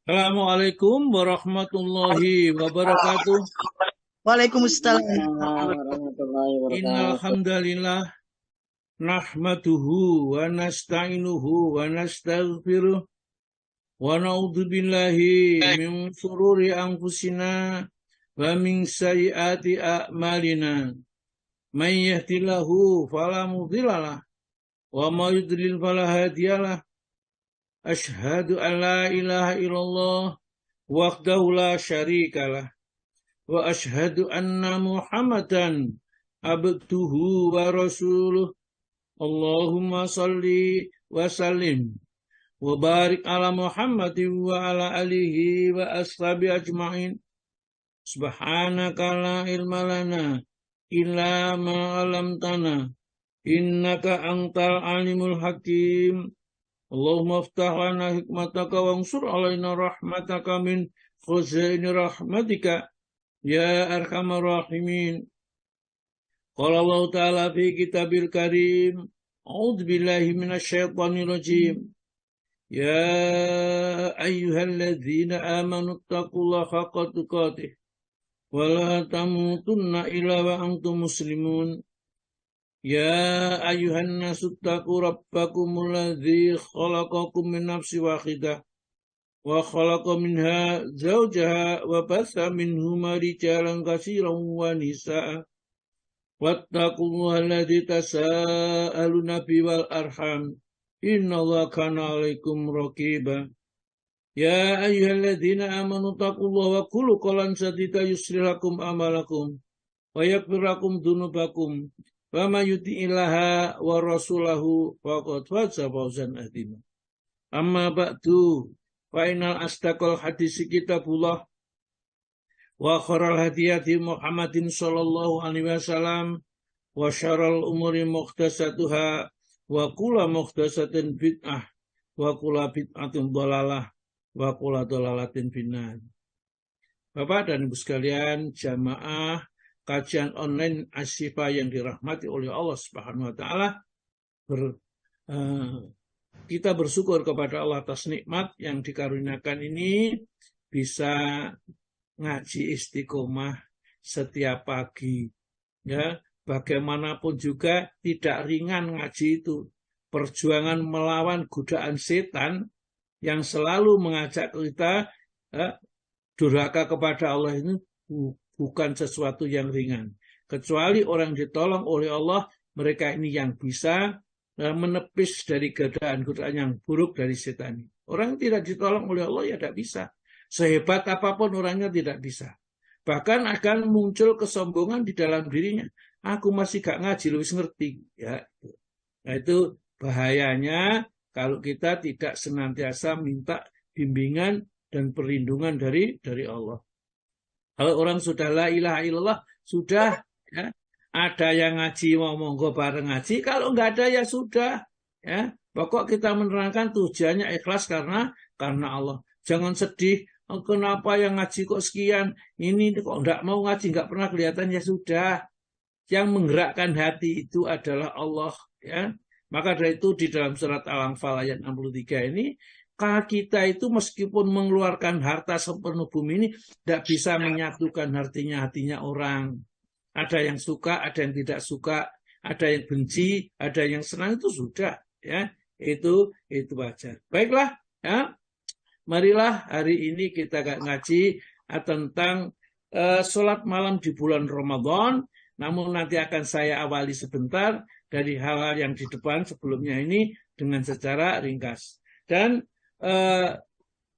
Assalamualaikum warahmatullahi wabarakatuh. Waalaikumsalam. Warahmatullahi Innal wabarakatuh. hamdalillah nahmaduhu wa nasta'inuhu wa nastaghfiruh wa na'udzu billahi min shururi anfusina wa min sayyiati a'malina. May yahdihillahu fala mudhillalah wa may yudlil fala hadiyalah. Asyhadu an la ilaha illallah wahdahu la syarikalah. Wa ashhadu anna Muhammadan abduhu wa rasuluh. Allahumma salli wa sallim wa barik ala Muhammadin wa ala alihi wa ashabi ajma'in. Subhanaka la ilma lana illa ma 'allamtana innaka antal alimul hakim. Allahumma aftah lana hikmataka wansur alaina rahmataka min khuzaini rahmatika ya arhamar rahimin. Qala Allah Ta'ala fi kitabil karim. A'udzu billahi minasyaitonir rajim. Ya ayyuhalladzina amanu taqullaha haqqa tuqatih wa la tamutunna illa wa antum muslimun. Ya ayyuhan nasu taqu rabbakumul ladzi khalaqakum min nafsin wahidah wa khalaqa minha zawjaha wa batha minhuma rijalan katsiran wa nisaa. Wattaqullaha alladzi tasaaluna bihi wal arham. Innallaha kana 'alaikum raqiba. Ya ayyuhalladzina amanu taqullaha wa qulu qawlan sadida yuslih lakum a'malakum wa yaghfir lakum dzunubakum. Wa may yuti'illaha wa rasulahu faqad faza fawzan 'azima. Amma ba'du. Fa innal asdaqal hadisi kitabullah wa khairal hadiyati Muhammadin sallallahu alaihi wasallam wa syarrul umuri muhdatsatuha wa kullu muhdatsatin bid'ah wa kullu bid'atin dhalalah wa kullu dhalalatin finnar. Bapak dan Ibu sekalian, jamaah kajian online Asy-Syifa yang dirahmati oleh Allah Subhanahu wa taala, kita bersyukur kepada Allah atas nikmat yang dikaruniakan ini bisa ngaji istiqomah setiap pagi. Ya, bagaimanapun juga tidak ringan ngaji itu. Perjuangan melawan godaan setan yang selalu mengajak kita durhaka kepada Allah ini bukan sesuatu yang ringan. Kecuali orang ditolong oleh Allah, mereka ini yang bisa menepis dari godaan-godaan yang buruk dari setan. Orang tidak ditolong oleh Allah ya tidak bisa. Sehebat apapun orangnya tidak bisa. Bahkan akan muncul kesombongan di dalam dirinya. Aku masih gak ngaji, lebih ngerti. Ya. Nah itu bahayanya kalau kita tidak senantiasa minta bimbingan dan perlindungan dari Allah. Kalau orang sudah la ilaha illallah, sudah ya, ada yang ngaji mau monggo bareng ngaji, kalau nggak ada ya sudah. Ya. Pokok kita menerangkan tujuannya ikhlas karena Allah. Jangan sedih, kenapa yang ngaji kok sekian, ini kok nggak mau ngaji, nggak pernah kelihatan, ya sudah. Yang menggerakkan hati itu adalah Allah. Ya. Maka dari itu di dalam surat Al-Anfal ayat 63 ini, kita itu meskipun mengeluarkan harta sepenuh bumi ini, tidak bisa menyatukan hatinya orang. Ada yang suka, ada yang tidak suka, ada yang benci, ada yang senang, itu sudah. Ya. Itu aja. Baiklah, ya. Marilah hari ini kita ngaji tentang sholat malam di bulan Ramadan. Namun nanti akan saya awali sebentar dari hal-hal yang di depan sebelumnya ini dengan secara ringkas. Dan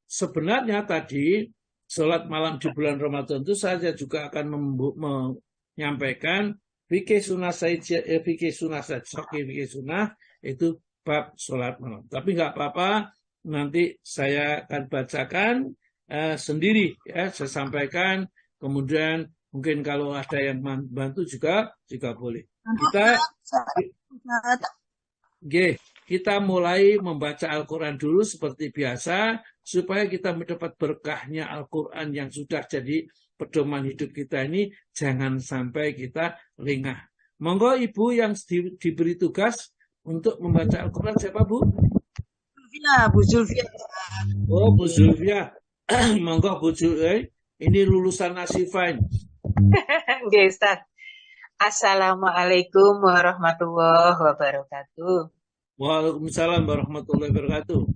sebenarnya tadi sholat malam di bulan Ramadan itu saya juga akan menyampaikan fikih sunnah itu bab sholat malam. Tapi nggak apa-apa, nanti saya akan bacakan sendiri, ya, saya sampaikan. Kemudian mungkin kalau ada yang bantu juga boleh. Kita mulai membaca Al-Quran dulu seperti biasa, supaya kita mendapat berkahnya Al-Quran yang sudah jadi pedoman hidup kita ini, jangan sampai kita lengah. Monggo Ibu yang diberi tugas untuk membaca Al-Quran, siapa Bu? Bu Zulfia. Oh, Bu Zulfia. Monggo Bu ini lulusan Asifain. Nggih, Ustaz. Assalamualaikum warahmatullahi wabarakatuh. Waalaikumsalam warahmatullahi wabarakatuh.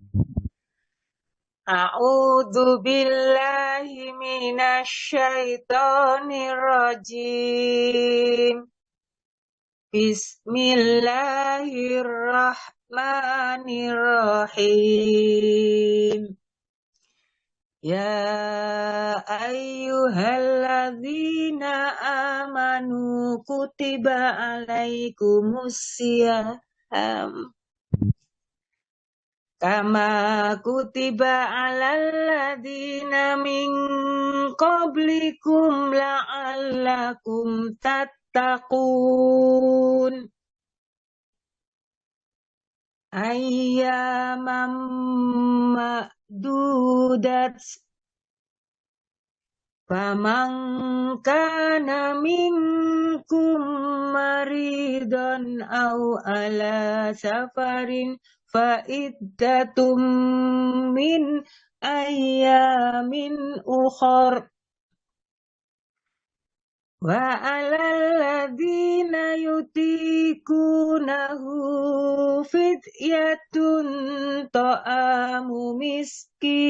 A'udzu billahi minasyaitonir rajim. Bismillahirrahmanirrahim. Ya ayyuhalladzina amanu kutiba alaikumusiyam kama kutiba alal ladzina min qablikum la'allakum tattaqun. Ayyamam ma'dudat. Faman kana minkum maridan aw ala safarin fa'iddatum min ayyamin ukhar. Wa alal ladzina yutikunahu fidyatun ta'amu miskin.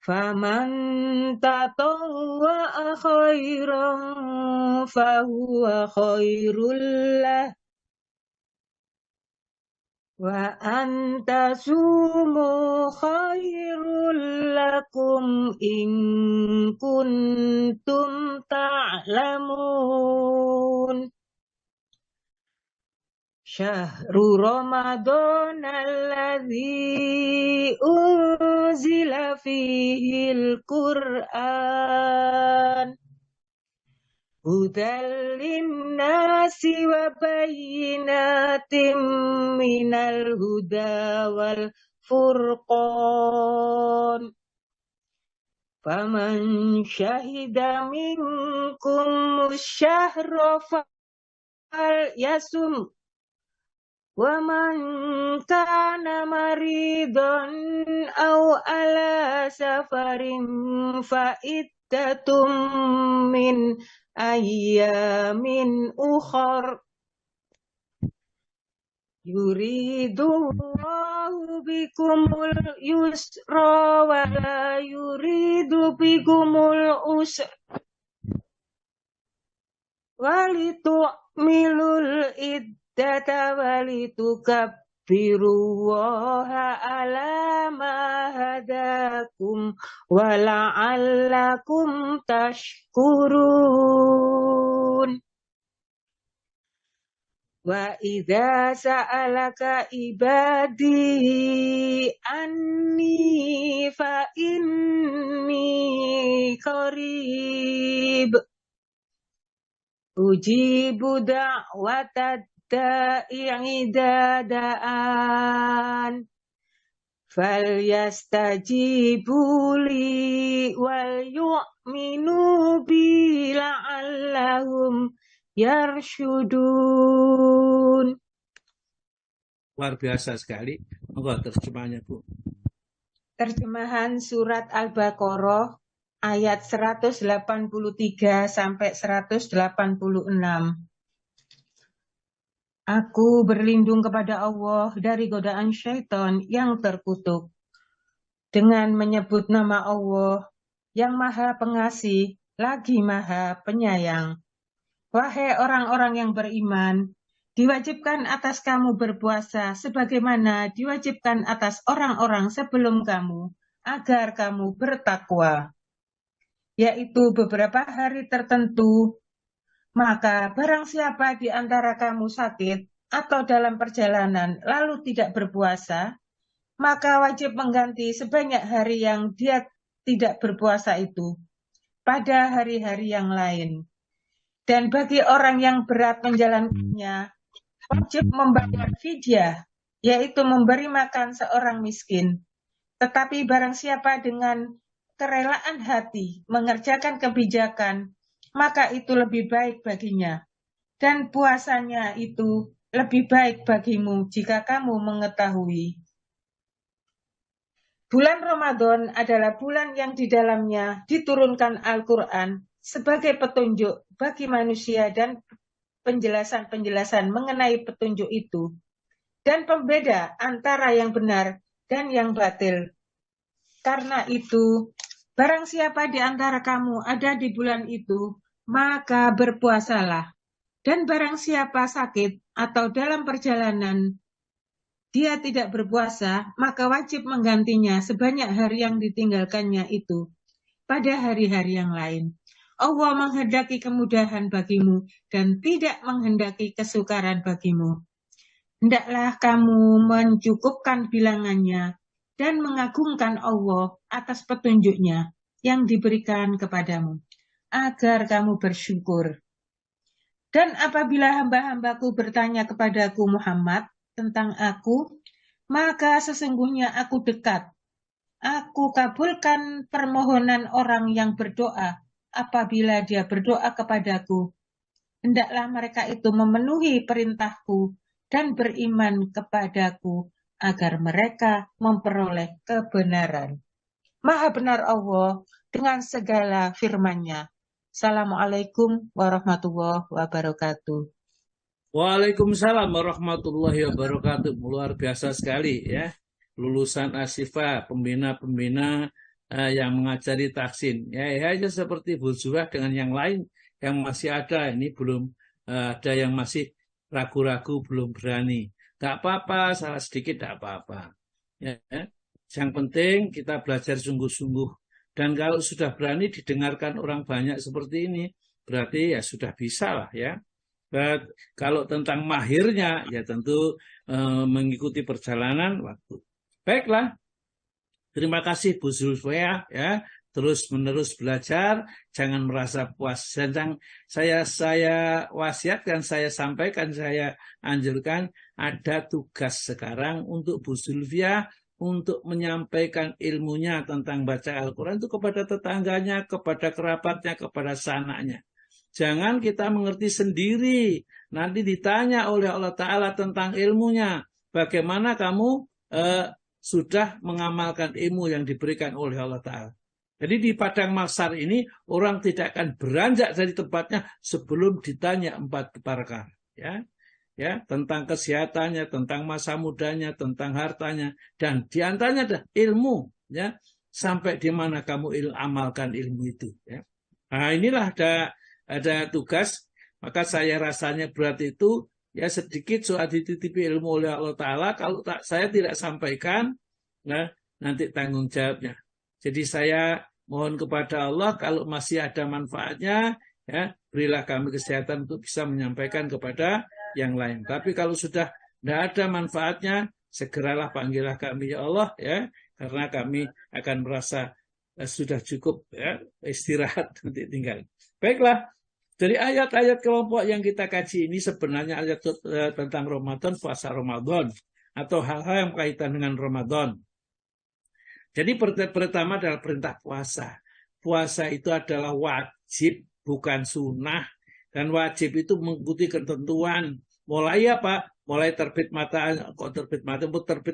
Faman tatawwa'a khairan fahuwa khairul lah. Wa antasumu khairul lakum in kuntum ta'lamun. Syahru Ramadan alladzi unzila fihil Qur'an hudal linnasi wa bayyinatin minal huda wal furqan. Faman syahida minkum syahra fal yasum. Wa man kana maridan aw ala safarin fa iddatum min ayyamin ukhar. Yuridullahu bikumul yusra wa la yuridu bikumul usra walitu'milul iddata walitukabbirullaha ala ma hadakum wa la'allakum tashkurun. Wa idza sa'alaka ibadi anni fa inni qarib ujibu da'watad da'i dadaan falyastajibu li wal yu'minu bi la'allahum yarsyudun. Luar biasa sekali. Monggo terjemahnya, Bu. Terjemahan surat Al-Baqarah ayat 183 sampai 186. Aku berlindung kepada Allah dari godaan syaitan yang terkutuk. Dengan menyebut nama Allah yang Maha Pengasih lagi Maha Penyayang. Wahai orang-orang yang beriman, diwajibkan atas kamu berpuasa sebagaimana diwajibkan atas orang-orang sebelum kamu, agar kamu bertakwa, yaitu beberapa hari tertentu. Maka barang siapa di antara kamu sakit atau dalam perjalanan lalu tidak berpuasa, maka wajib mengganti sebanyak hari yang dia tidak berpuasa itu pada hari-hari yang lain. Dan bagi orang yang berat menjalankannya, wajib membayar fidyah, yaitu memberi makan seorang miskin. Tetapi barang siapa dengan kerelaan hati mengerjakan kebijakan, maka itu lebih baik baginya. Dan puasanya itu lebih baik bagimu jika kamu mengetahui. Bulan Ramadan adalah bulan yang di dalamnya diturunkan Al-Quran sebagai petunjuk bagi manusia dan penjelasan-penjelasan mengenai petunjuk itu, dan pembeda antara yang benar dan yang batil. Karena itu, barang siapa di antara kamu ada di bulan itu, maka berpuasalah. Dan barang siapa sakit atau dalam perjalanan dia tidak berpuasa, maka wajib menggantinya sebanyak hari yang ditinggalkannya itu pada hari-hari yang lain. Allah menghendaki kemudahan bagimu dan tidak menghendaki kesukaran bagimu. Hendaklah kamu mencukupkan bilangannya dan mengagungkan Allah atas petunjuknya yang diberikan kepadamu, agar kamu bersyukur. Dan apabila hamba-hambaku bertanya kepadaku Muhammad tentang aku, maka sesungguhnya aku dekat. Aku kabulkan permohonan orang yang berdoa apabila dia berdoa kepadaku. Hendaklah mereka itu memenuhi perintahku dan beriman kepadaku agar mereka memperoleh kebenaran. Maha benar Allah dengan segala firman-Nya. Assalamualaikum warahmatullahi wabarakatuh. Waalaikumsalam warahmatullahi wabarakatuh. Luar biasa sekali ya. Lulusan Asyifa, pembina-pembina yang mengajari tahsin. Ya, hanya seperti Bu Zurah dengan yang lain yang masih ada. Ini belum ada yang masih ragu-ragu, belum berani. Gak apa-apa, salah sedikit gak apa-apa. Ya. Yang penting kita belajar sungguh-sungguh. Dan kalau sudah berani didengarkan orang banyak seperti ini, berarti ya sudah bisa lah ya. Kalau tentang mahirnya, ya tentu mengikuti perjalanan waktu. Baiklah, terima kasih Bu Zulfia ya. Terus-menerus belajar, jangan merasa puas. Dan saya wasiatkan, saya sampaikan, saya anjurkan, ada tugas sekarang untuk Bu Zulfia untuk menyampaikan ilmunya tentang baca Al-Quran itu kepada tetangganya, kepada kerabatnya, kepada sanaknya. Jangan kita mengerti sendiri. Nanti ditanya oleh Allah Ta'ala tentang ilmunya. Bagaimana kamu sudah mengamalkan ilmu yang diberikan oleh Allah Ta'ala. Jadi di padang mahsyar ini orang tidak akan beranjak dari tempatnya sebelum ditanya 4 perkara. Ya, tentang kesehatannya, tentang masa mudanya, tentang hartanya, dan diantaranya ada ilmu, ya, sampai di mana kamu amalkan ilmu itu. Ya. Nah inilah ada tugas, maka saya rasanya berat itu, ya sedikit soal dititipi ilmu oleh Allah Ta'ala, kalau saya tidak sampaikan, nah, nanti tanggung jawabnya. Jadi saya mohon kepada Allah, kalau masih ada manfaatnya, ya berilah kami kesehatan untuk bisa menyampaikan kepada yang lain. Tapi kalau sudah tidak ada manfaatnya, segeralah panggillah kami ya Allah ya, karena kami akan merasa sudah cukup ya, istirahat nanti tinggal. Baiklah, dari ayat-ayat kelompok yang kita kaji ini sebenarnya ayat tentang Ramadan, puasa Ramadan atau hal-hal yang berkaitan dengan Ramadan. Jadi pertama adalah perintah puasa. Puasa itu adalah wajib, bukan sunnah. Dan wajib itu mengikuti ketentuan. Mulai apa? Mulai terbit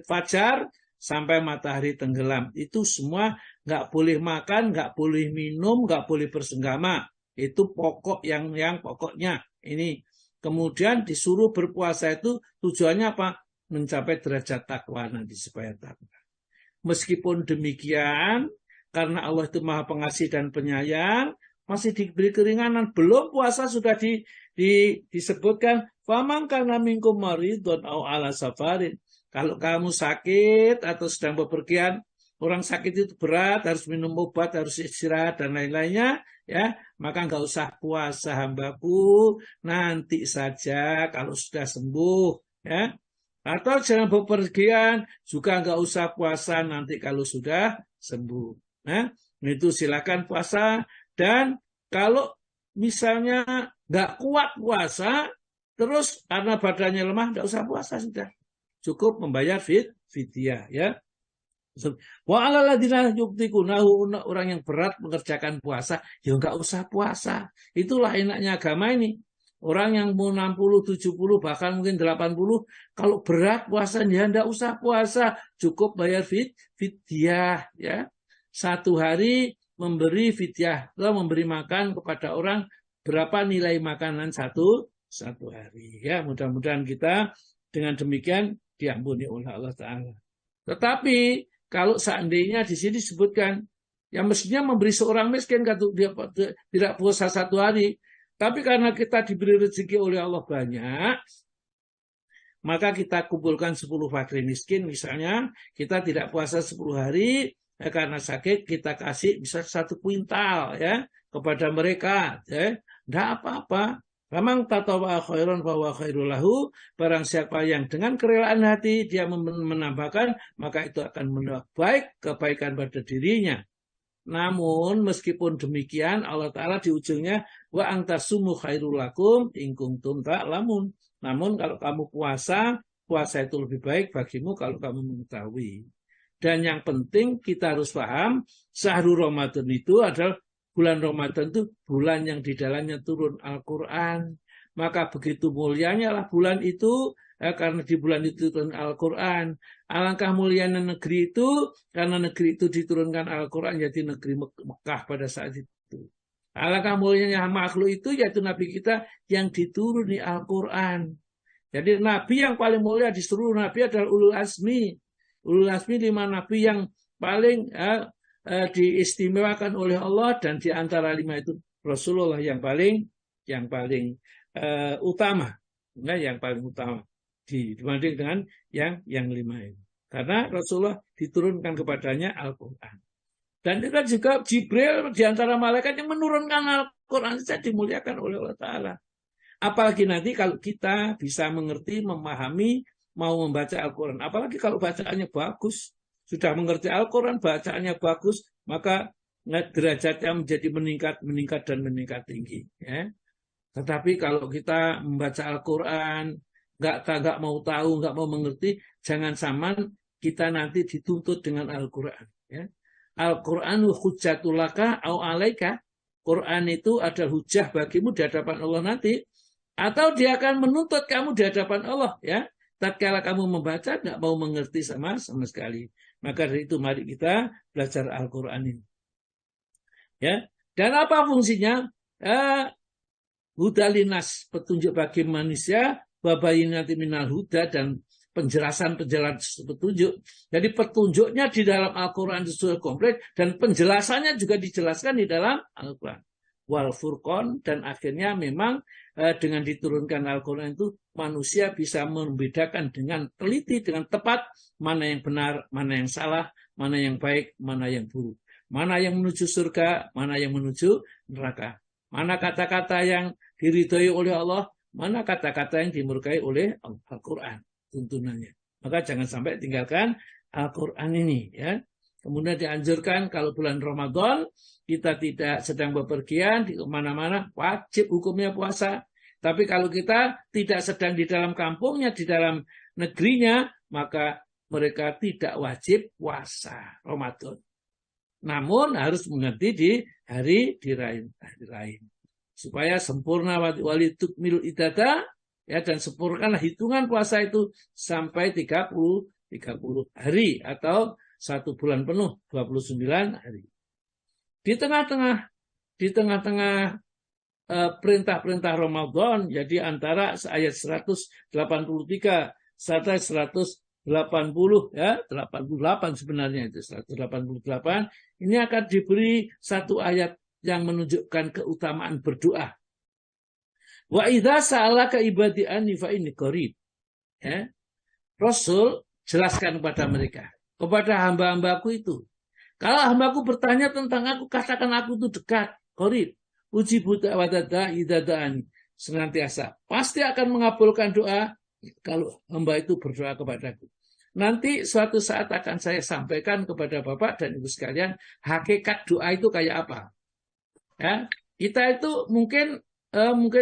fajar sampai matahari tenggelam. Itu semua nggak boleh makan, nggak boleh minum, nggak boleh bersenggama. Itu pokok yang pokoknya. Ini kemudian disuruh berpuasa itu tujuannya apa? Mencapai derajat takwa nanti supaya takwa. Meskipun demikian, karena Allah itu Maha Pengasih dan Penyayang, masih diberi keringanan. Belum puasa sudah disebutkan faman kana minkum maridun aw ala safarin. Kalau kamu sakit atau sedang bepergian, orang sakit itu berat, harus minum obat, harus istirahat dan lain-lainnya, ya, maka nggak usah puasa hambaku, nanti saja kalau sudah sembuh, ya. Atau jangan bepergian, juga nggak usah puasa nanti kalau sudah sembuh. Nah, itu silakan puasa. Dan kalau misalnya nggak kuat puasa, terus karena badannya lemah, nggak usah puasa sudah. Cukup membayar fidyah, ya. Wa alal ladzina yuqtikunahu, orang yang berat mengerjakan puasa, ya nggak usah puasa. Itulah enaknya agama ini. Orang yang mau 60, 70, bahkan mungkin 80, kalau berat puasanya enggak usah puasa, cukup bayar fidyah ya. Satu hari memberi fidyah atau memberi makan kepada orang berapa nilai makanan satu hari ya. Mudah-mudahan kita dengan demikian diampuni oleh Allah Ta'ala. Tetapi kalau seandainya di sini disebutkan yang mestinya memberi seorang miskin dia tidak puasa satu hari, tapi karena kita diberi rezeki oleh Allah banyak, maka kita kumpulkan 10 fakir miskin. Misalnya kita tidak puasa 10 hari ya, karena sakit, kita kasih bisa 1 kuintal ya kepada mereka. Ya. Tidak apa-apa. Memang tatawa khairan bahwa khairulahu, barang siapa yang dengan kerelaan hati dia menambahkan, maka itu akan menambah baik kebaikan pada dirinya. Namun meskipun demikian Allah Ta'ala di ujungnya wa antasumu khairul lakum in kuntum ta'lamun. Namun kalau kamu puasa itu lebih baik bagimu kalau kamu mengetahui. Dan yang penting kita harus paham syahrul Ramadan itu adalah bulan Ramadan itu bulan yang di dalamnya turun Al-Quran. Maka begitu mulianya lah bulan itu karena di bulan itu turun Al-Quran. Alangkah mulianya negeri itu karena negeri itu diturunkan Al-Quran jadi negeri Mekah pada saat itu. Alangkah mulianya makhluk itu yaitu Nabi kita yang dituruni Al-Quran. Jadi Nabi yang paling mulia di seluruh Nabi adalah Ulul Azmi. Ulul Azmi 5 Nabi yang paling diistimewakan oleh Allah, dan di antara 5 itu Rasulullah yang paling utama, nah, yang paling utama dibanding dengan yang 5 ini. Karena Rasulullah diturunkan kepadanya Al-Quran. Dan juga Jibril di antara malaikat yang menurunkan Al-Quran saja dimuliakan oleh Allah Ta'ala. Apalagi nanti kalau kita bisa mengerti, memahami, mau membaca Al-Quran. Apalagi kalau bacaannya bagus. Sudah mengerti Al-Quran, bacaannya bagus, maka derajatnya menjadi meningkat tinggi. Ya. Tetapi kalau kita membaca Al-Quran, nggak mau tahu, nggak mau mengerti, jangan sampai kita nanti dituntut dengan Al-Quran. Ya. Al-Quran hujjatul laka au alaika. Quran itu adalah hujah bagimu di hadapan Allah nanti, atau dia akan menuntut kamu di hadapan Allah. Ya. Tatkala kamu membaca, nggak mau mengerti sama sekali. Maka dari itu mari kita belajar Al-Quran ini. Ya. Dan apa fungsinya? Hudalinas, petunjuk bagi manusia, babayin nanti minal huda, dan penjelasan petunjuk. Jadi petunjuknya di dalam Al-Quran itu komplit, dan penjelasannya juga dijelaskan di dalam Al-Quran. Wal Furqan, dan akhirnya memang dengan diturunkan Al-Quran itu manusia bisa membedakan dengan teliti, dengan tepat mana yang benar, mana yang salah, mana yang baik, mana yang buruk, mana yang menuju surga, mana yang menuju neraka, mana kata-kata yang diridhoi oleh Allah, mana kata-kata yang dimurkai oleh Al-Quran tuntunannya. Maka jangan sampai tinggalkan Al-Quran ini ya. Kemudian dianjurkan kalau bulan Ramadan kita tidak sedang bepergian di mana-mana, wajib hukumnya puasa. Tapi kalau kita tidak sedang di dalam kampungnya, di dalam negerinya, maka mereka tidak wajib puasa Ramadan. Namun harus mengerti di hari lain. Supaya sempurna walitukmilul iddata, ya, dan sempurnakanlah hitungan puasa itu sampai 30 hari atau 1 bulan penuh, 29 hari. Di tengah-tengah perintah-perintah Ramadan, jadi antara ayat 183 sampai 180 ya, 88 sebenarnya itu 188, ini akan diberi satu ayat yang menunjukkan keutamaan berdoa. Wa idza sa'alaka ibadi anni fa inni qarib. Ya. Rasul jelaskan kepada mereka, kepada hamba-hambaku itu. Kalau hambaku bertanya tentang aku, katakan aku itu dekat, qarib. Ujibu da'watada'i idza da'ani. Senantiasa pasti akan mengabulkan doa kalau hamba itu berdoa kepadaku. Nanti suatu saat akan saya sampaikan kepada Bapak dan Ibu sekalian hakikat doa itu kayak apa. Ya, kita itu mungkin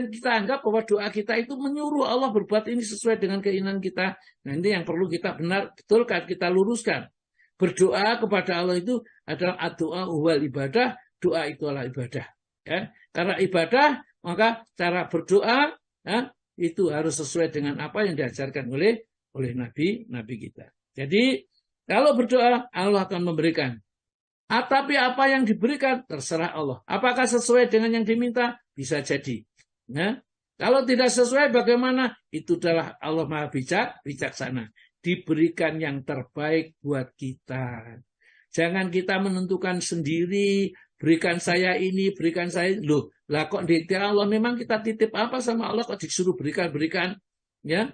kita anggap bahwa doa kita itu menyuruh Allah berbuat ini sesuai dengan keinginan kita. Nah, ini yang perlu kita betulkan, kita luruskan. Berdoa kepada Allah itu adalah doa wal ibadah, doa itu adalah ibadah. Ya. Karena ibadah, maka cara berdoa itu harus sesuai dengan apa yang diajarkan oleh nabi kita. Jadi kalau berdoa Allah akan memberikan. Tapi apa yang diberikan terserah Allah. Apakah sesuai dengan yang diminta? Bisa jadi. Kalau tidak sesuai bagaimana? Itu adalah Allah Maha bijaksana. Diberikan yang terbaik buat kita. Jangan kita menentukan sendiri, berikan saya ini, berikan saya ini. Loh, lah kok di Allah memang kita titip apa sama Allah kok disuruh berikan, ya?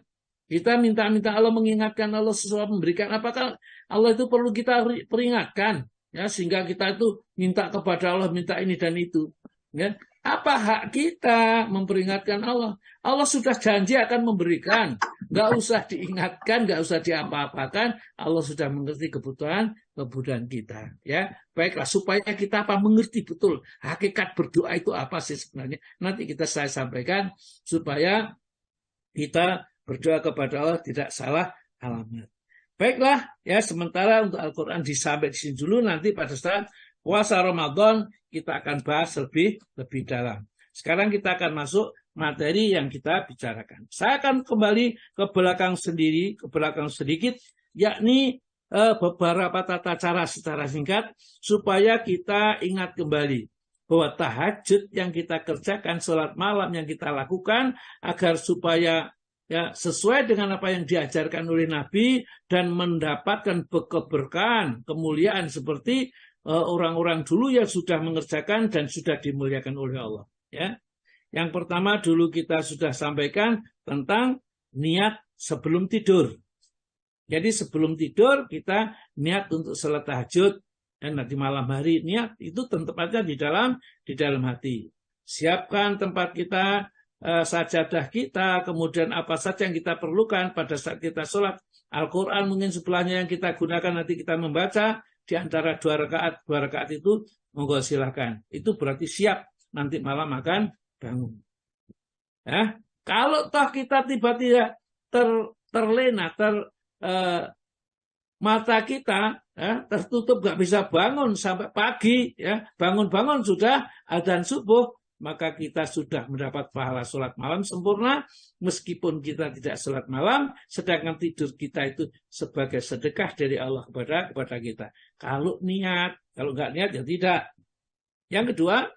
Kita minta Allah, mengingatkan Allah sesuatu memberikan. Apakah Allah itu perlu kita peringatkan, ya, sehingga kita itu minta kepada Allah, minta ini dan itu, ya? Apa hak kita memperingatkan Allah? Allah sudah janji akan memberikan. Nggak usah diingatkan, nggak usah diapa-apakan. Allah sudah mengerti kebutuhan kita. Ya, baiklah, supaya kita mengerti betul hakikat berdoa itu apa sih sebenarnya. Nanti saya sampaikan supaya kita berdoa kepada Allah tidak salah alamat. Baiklah, ya, sementara untuk Al-Quran sampai di sini dulu. Nanti pada saat puasa Ramadan kita akan bahas lebih dalam. Sekarang kita akan masuk materi yang kita bicarakan. Saya akan kembali ke belakang sedikit, yakni beberapa tata cara secara singkat supaya kita ingat kembali bahwa tahajud yang kita kerjakan, sholat malam yang kita lakukan agar supaya ya sesuai dengan apa yang diajarkan oleh Nabi dan mendapatkan keberkahan, kemuliaan seperti orang-orang dulu yang sudah mengerjakan dan sudah dimuliakan oleh Allah. Ya, yang pertama dulu kita sudah sampaikan tentang niat sebelum tidur. Jadi sebelum tidur kita niat untuk salat tahajud dan nanti malam hari niat itu tempatnya di dalam hati. Siapkan tempat kita, sajadah kita, kemudian apa saja yang kita perlukan pada saat kita sholat. Al-Quran mungkin sebelahnya yang kita gunakan nanti kita membaca di antara dua rakaat itu, monggo silahkan. Itu berarti siap nanti malam akan bangun. Ya, kalau toh kita tiba-tiba terlena, mata kita ya, tertutup nggak bisa bangun sampai pagi, ya, bangun sudah adzan subuh, maka kita sudah mendapat pahala sholat malam sempurna, meskipun kita tidak sholat malam, sedangkan tidur kita itu sebagai sedekah dari Allah kepada kita. Kalau niat, kalau nggak niat ya tidak. Yang kedua,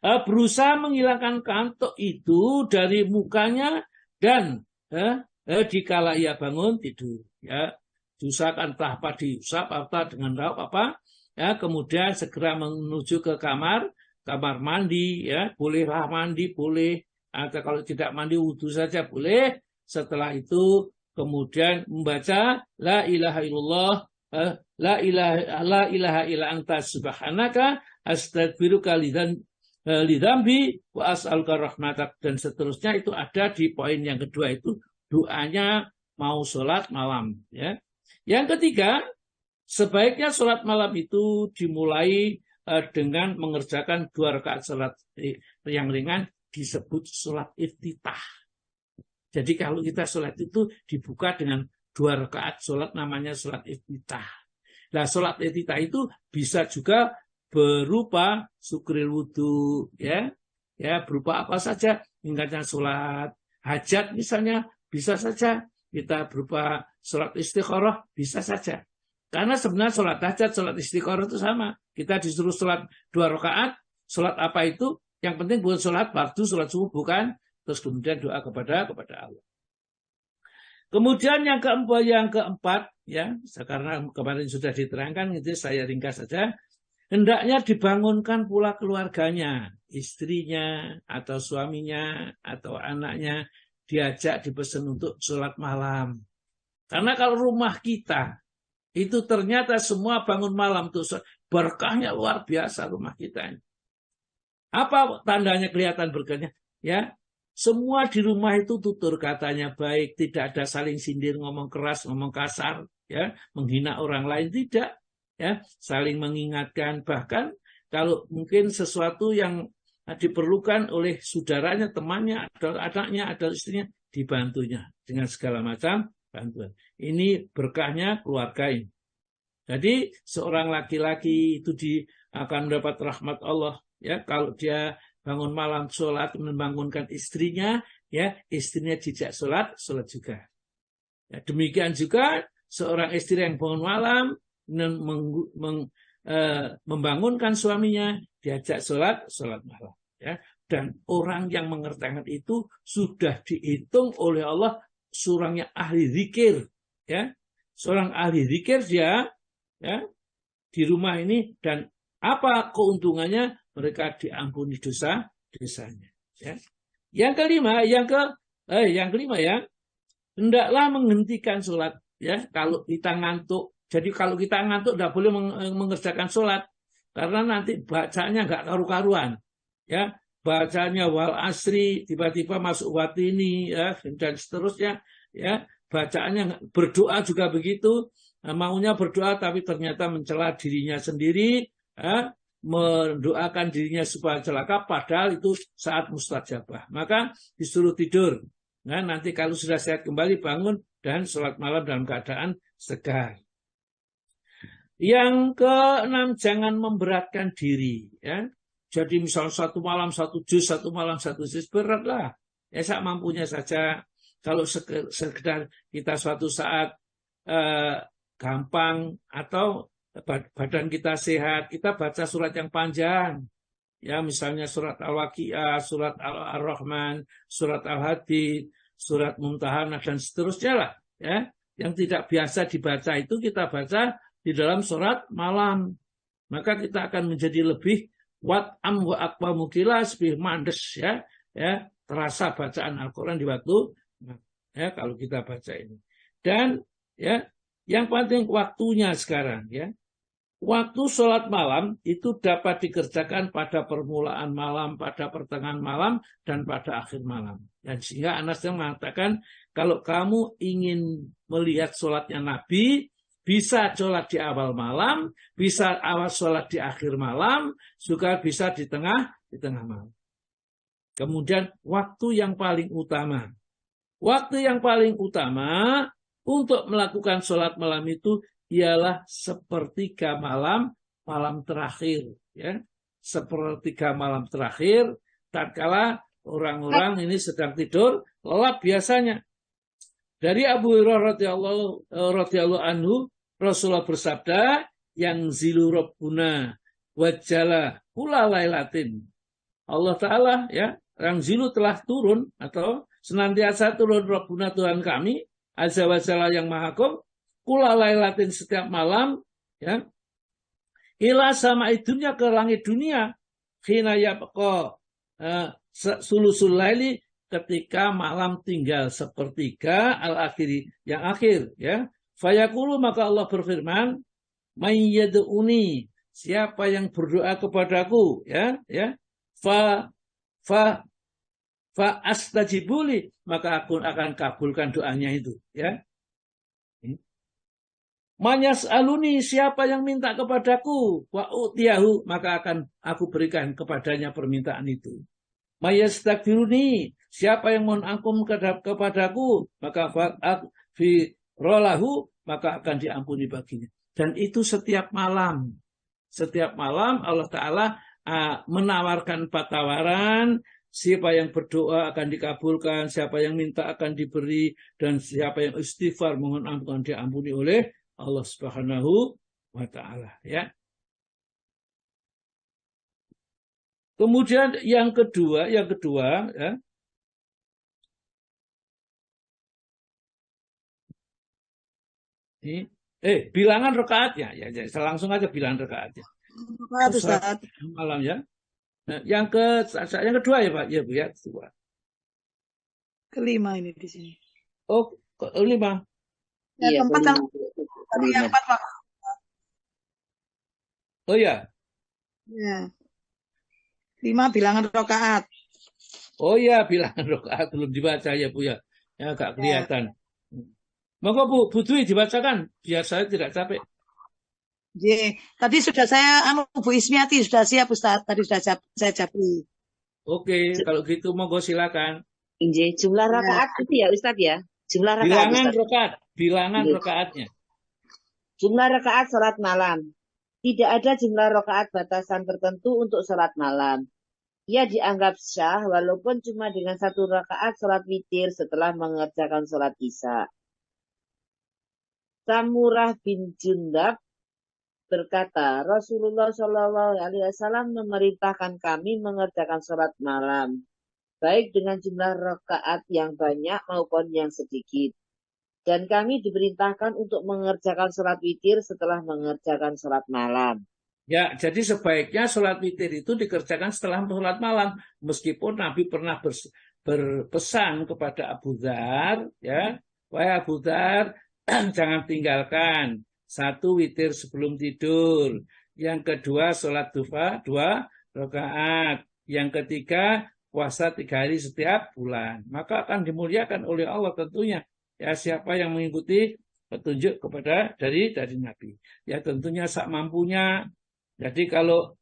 berusaha menghilangkan kantuk itu dari mukanya dan dikala ia bangun tidur. Ya, diusahakan entah apa diusap apa dengan raup apa, ya, kemudian segera menuju ke kamar mandi, ya, bolehlah mandi, boleh, atau kalau tidak mandi wudhu saja boleh. Setelah itu kemudian membaca la ilaha illallah, la ilaha illa anta subhanaka astaghfiruka lidzambi wa as'aluka rahmatak, dan seterusnya. Itu ada di poin yang kedua, itu doanya mau sholat malam, ya. Yang ketiga, sebaiknya sholat malam itu dimulai dengan mengerjakan 2 rakaat sholat yang ringan, disebut sholat iftitah. Jadi kalau kita sholat itu dibuka dengan 2 rakaat sholat, namanya sholat iftitah. Nah, sholat iftitah itu bisa juga berupa syukril wudhu, ya, berupa apa saja, ingatnya sholat hajat misalnya, bisa saja kita berupa sholat istikharah, bisa saja. Karena sebenarnya sholat hajat, sholat istikharah itu sama. Kita disuruh sholat 2 rakaat, sholat apa itu? Yang penting bukan sholat fardu, sholat subuh bukan. Terus kemudian doa kepada Allah. Kemudian yang keempat, ya, karena kemarin sudah diterangkan, itu saya ringkas saja. Hendaknya dibangunkan pula keluarganya, istrinya atau suaminya atau anaknya, diajak, dipesan untuk sholat malam. Karena kalau rumah kita itu ternyata semua bangun malam tuh, berkahnya luar biasa rumah kita ini. Apa tandanya kelihatan berkahnya? Ya, semua di rumah itu tutur katanya baik, tidak ada saling sindir, ngomong keras, ngomong kasar, ya, menghina orang lain, tidak, ya, saling mengingatkan. Bahkan kalau mungkin sesuatu yang diperlukan oleh saudaranya, temannya, atau anaknya, atau istrinya, dibantunya dengan segala macam bantuan. Ini berkahnya keluarga ini. Jadi seorang laki-laki itu akan mendapat rahmat Allah, ya, kalau dia bangun malam sholat, membangunkan istrinya, ya istrinya dijak sholat juga. Ya, demikian juga seorang istri yang bangun malam membangunkan suaminya, diajak sholat malam. Ya. Dan orang yang mengerjakan itu sudah dihitung oleh Allah seorangnya ahli zikir. Ya. Seorang ahli zikir dia ya, di rumah ini, dan apa keuntungannya? Mereka diampuni dosanya. Ya. Yang kelima ya, hendaklah menghentikan sholat. Ya, kalau kita ngantuk. Jadi kalau kita ngantuk tidak boleh mengerjakan sholat, karena nanti bacanya nggak karu-karuan. Ya, bacanya wal asri, tiba-tiba masuk watini, ya, dan seterusnya. Ya, bacaannya berdoa juga begitu. Maunya berdoa tapi ternyata mencela dirinya sendiri, ya, mendoakan dirinya supaya celaka, padahal itu saat mustajabah. Maka disuruh tidur. Nah, nanti kalau sudah sehat kembali bangun dan sholat malam dalam keadaan segar. Yang keenam, jangan memberatkan diri. Ya. Jadi misal satu malam satu juz, satu malam satu juz, beratlah. Ya, sak mampunya saja. Kalau sekedar kita suatu saat gampang atau badan kita sehat, kita baca surat yang panjang. Ya, misalnya surat Al-Waqiah, surat Ar-Rahman, surat Al-Hadid, surat Mumtahanah, dan seterusnya lah. Ya. Yang tidak biasa dibaca itu kita baca di dalam surat malam. Maka kita akan menjadi lebih wat'am wa aqwamu kilas, lebih mandes ya. Ya, terasa bacaan Al-Quran di waktu ya, kalau kita baca ini. Dan ya, yang penting waktunya sekarang ya. Waktu sholat malam itu dapat dikerjakan pada permulaan malam, pada pertengahan malam, dan pada akhir malam. Dan sehingga Anas yang mengatakan, kalau kamu ingin melihat sholatnya Nabi, bisa sholat di awal malam, bisa awal sholat di akhir malam, juga bisa di tengah malam. Kemudian waktu yang paling utama. Waktu yang paling utama untuk melakukan sholat malam itu ialah sepertiga malam terakhir. Ya. Sepertiga malam terakhir, tatkala orang-orang ini sedang tidur, lelap biasanya. Dari Abu Hurairah radhiyallahu anhu, Rasulullah bersabda, yang zilu Rabbuna wajala kula lailatin. Allah Ta'ala ya, yang zilu telah turun atau senantiasa turun Rabbuna Tuhan kami, azza wa jalla yang maha agung, kula lailatin setiap malam ya, ila sama idunya ke langit dunia, khina yabqa sulusul laili, ketika malam tinggal sepertiga al-akhiri yang akhir ya. Fayaqulu, maka Allah berfirman, may yad'uni, siapa yang berdoa kepadaku ya fa astajibuli, maka aku akan kabulkan doanya itu ya. Manyas aluni, siapa yang minta kepadaku, wa utiyahu, maka akan aku berikan kepadanya permintaan itu. Mayastakbiruni, siapa yang mohon ampun kepadaku, maka fi rolahu, maka akan diampuni baginya. Dan itu setiap malam. Setiap malam Allah Ta'ala menawarkan 4 tawaran. Siapa yang berdoa akan dikabulkan, siapa yang minta akan diberi, dan siapa yang istighfar mohon ampun diampuni oleh Allah Subhanahu wa Ta'ala. Ya. Kemudian yang kedua ya, bilangan rakaatnya ya, langsung aja bilangan rakaatnya. Ustaz. Malam ya. Nah, yang kedua ya Pak, ya Bu ya, kedua. Kelima ini di sini. Oh, kelima. Ya, Iya, keempat kan tadi yang 4 Pak. Oh ya. Ya. 5 bilangan rakaat. Oh ya, bilangan rakaat belum dibaca ya Bu ya. Ya agak kelihatan. Maka Bu Dwi dibacakan biar saya tidak capek. J. Tadi sudah saya Bu Ismiati sudah siap Ustaz. Tadi sudah saya japri. Oke, kalau gitu monggo silakan. Jumlah rakaat itu ya Ustaz ya. Jumlah rakaat. Bilangan rakaat, bilangan rakaatnya. Jumlah rakaat salat malam. Tidak ada jumlah rakaat batasan tertentu untuk salat malam. Ia dianggap syah walaupun cuma dengan 1 rakaat sholat witir setelah mengerjakan sholat isya. Samurah bin Jundab berkata, Rasulullah Shallallahu Alaihi Wasallam memerintahkan kami mengerjakan sholat malam, baik dengan jumlah rakaat yang banyak maupun yang sedikit. Dan kami diperintahkan untuk mengerjakan sholat witir setelah mengerjakan sholat malam. Ya, jadi sebaiknya sholat witir itu dikerjakan setelah sholat malam. Meskipun Nabi pernah berpesan kepada Abu Dzar, ya, wahai Abu Dzar, jangan tinggalkan 1 witir sebelum tidur. Yang kedua sholat duha 2 rakaat. Yang ketiga puasa 3 hari setiap bulan. Maka akan dimuliakan oleh Allah tentunya. Ya, siapa yang mengikuti petunjuk kepada dari Nabi. Ya, tentunya sak mampunya. Jadi kalau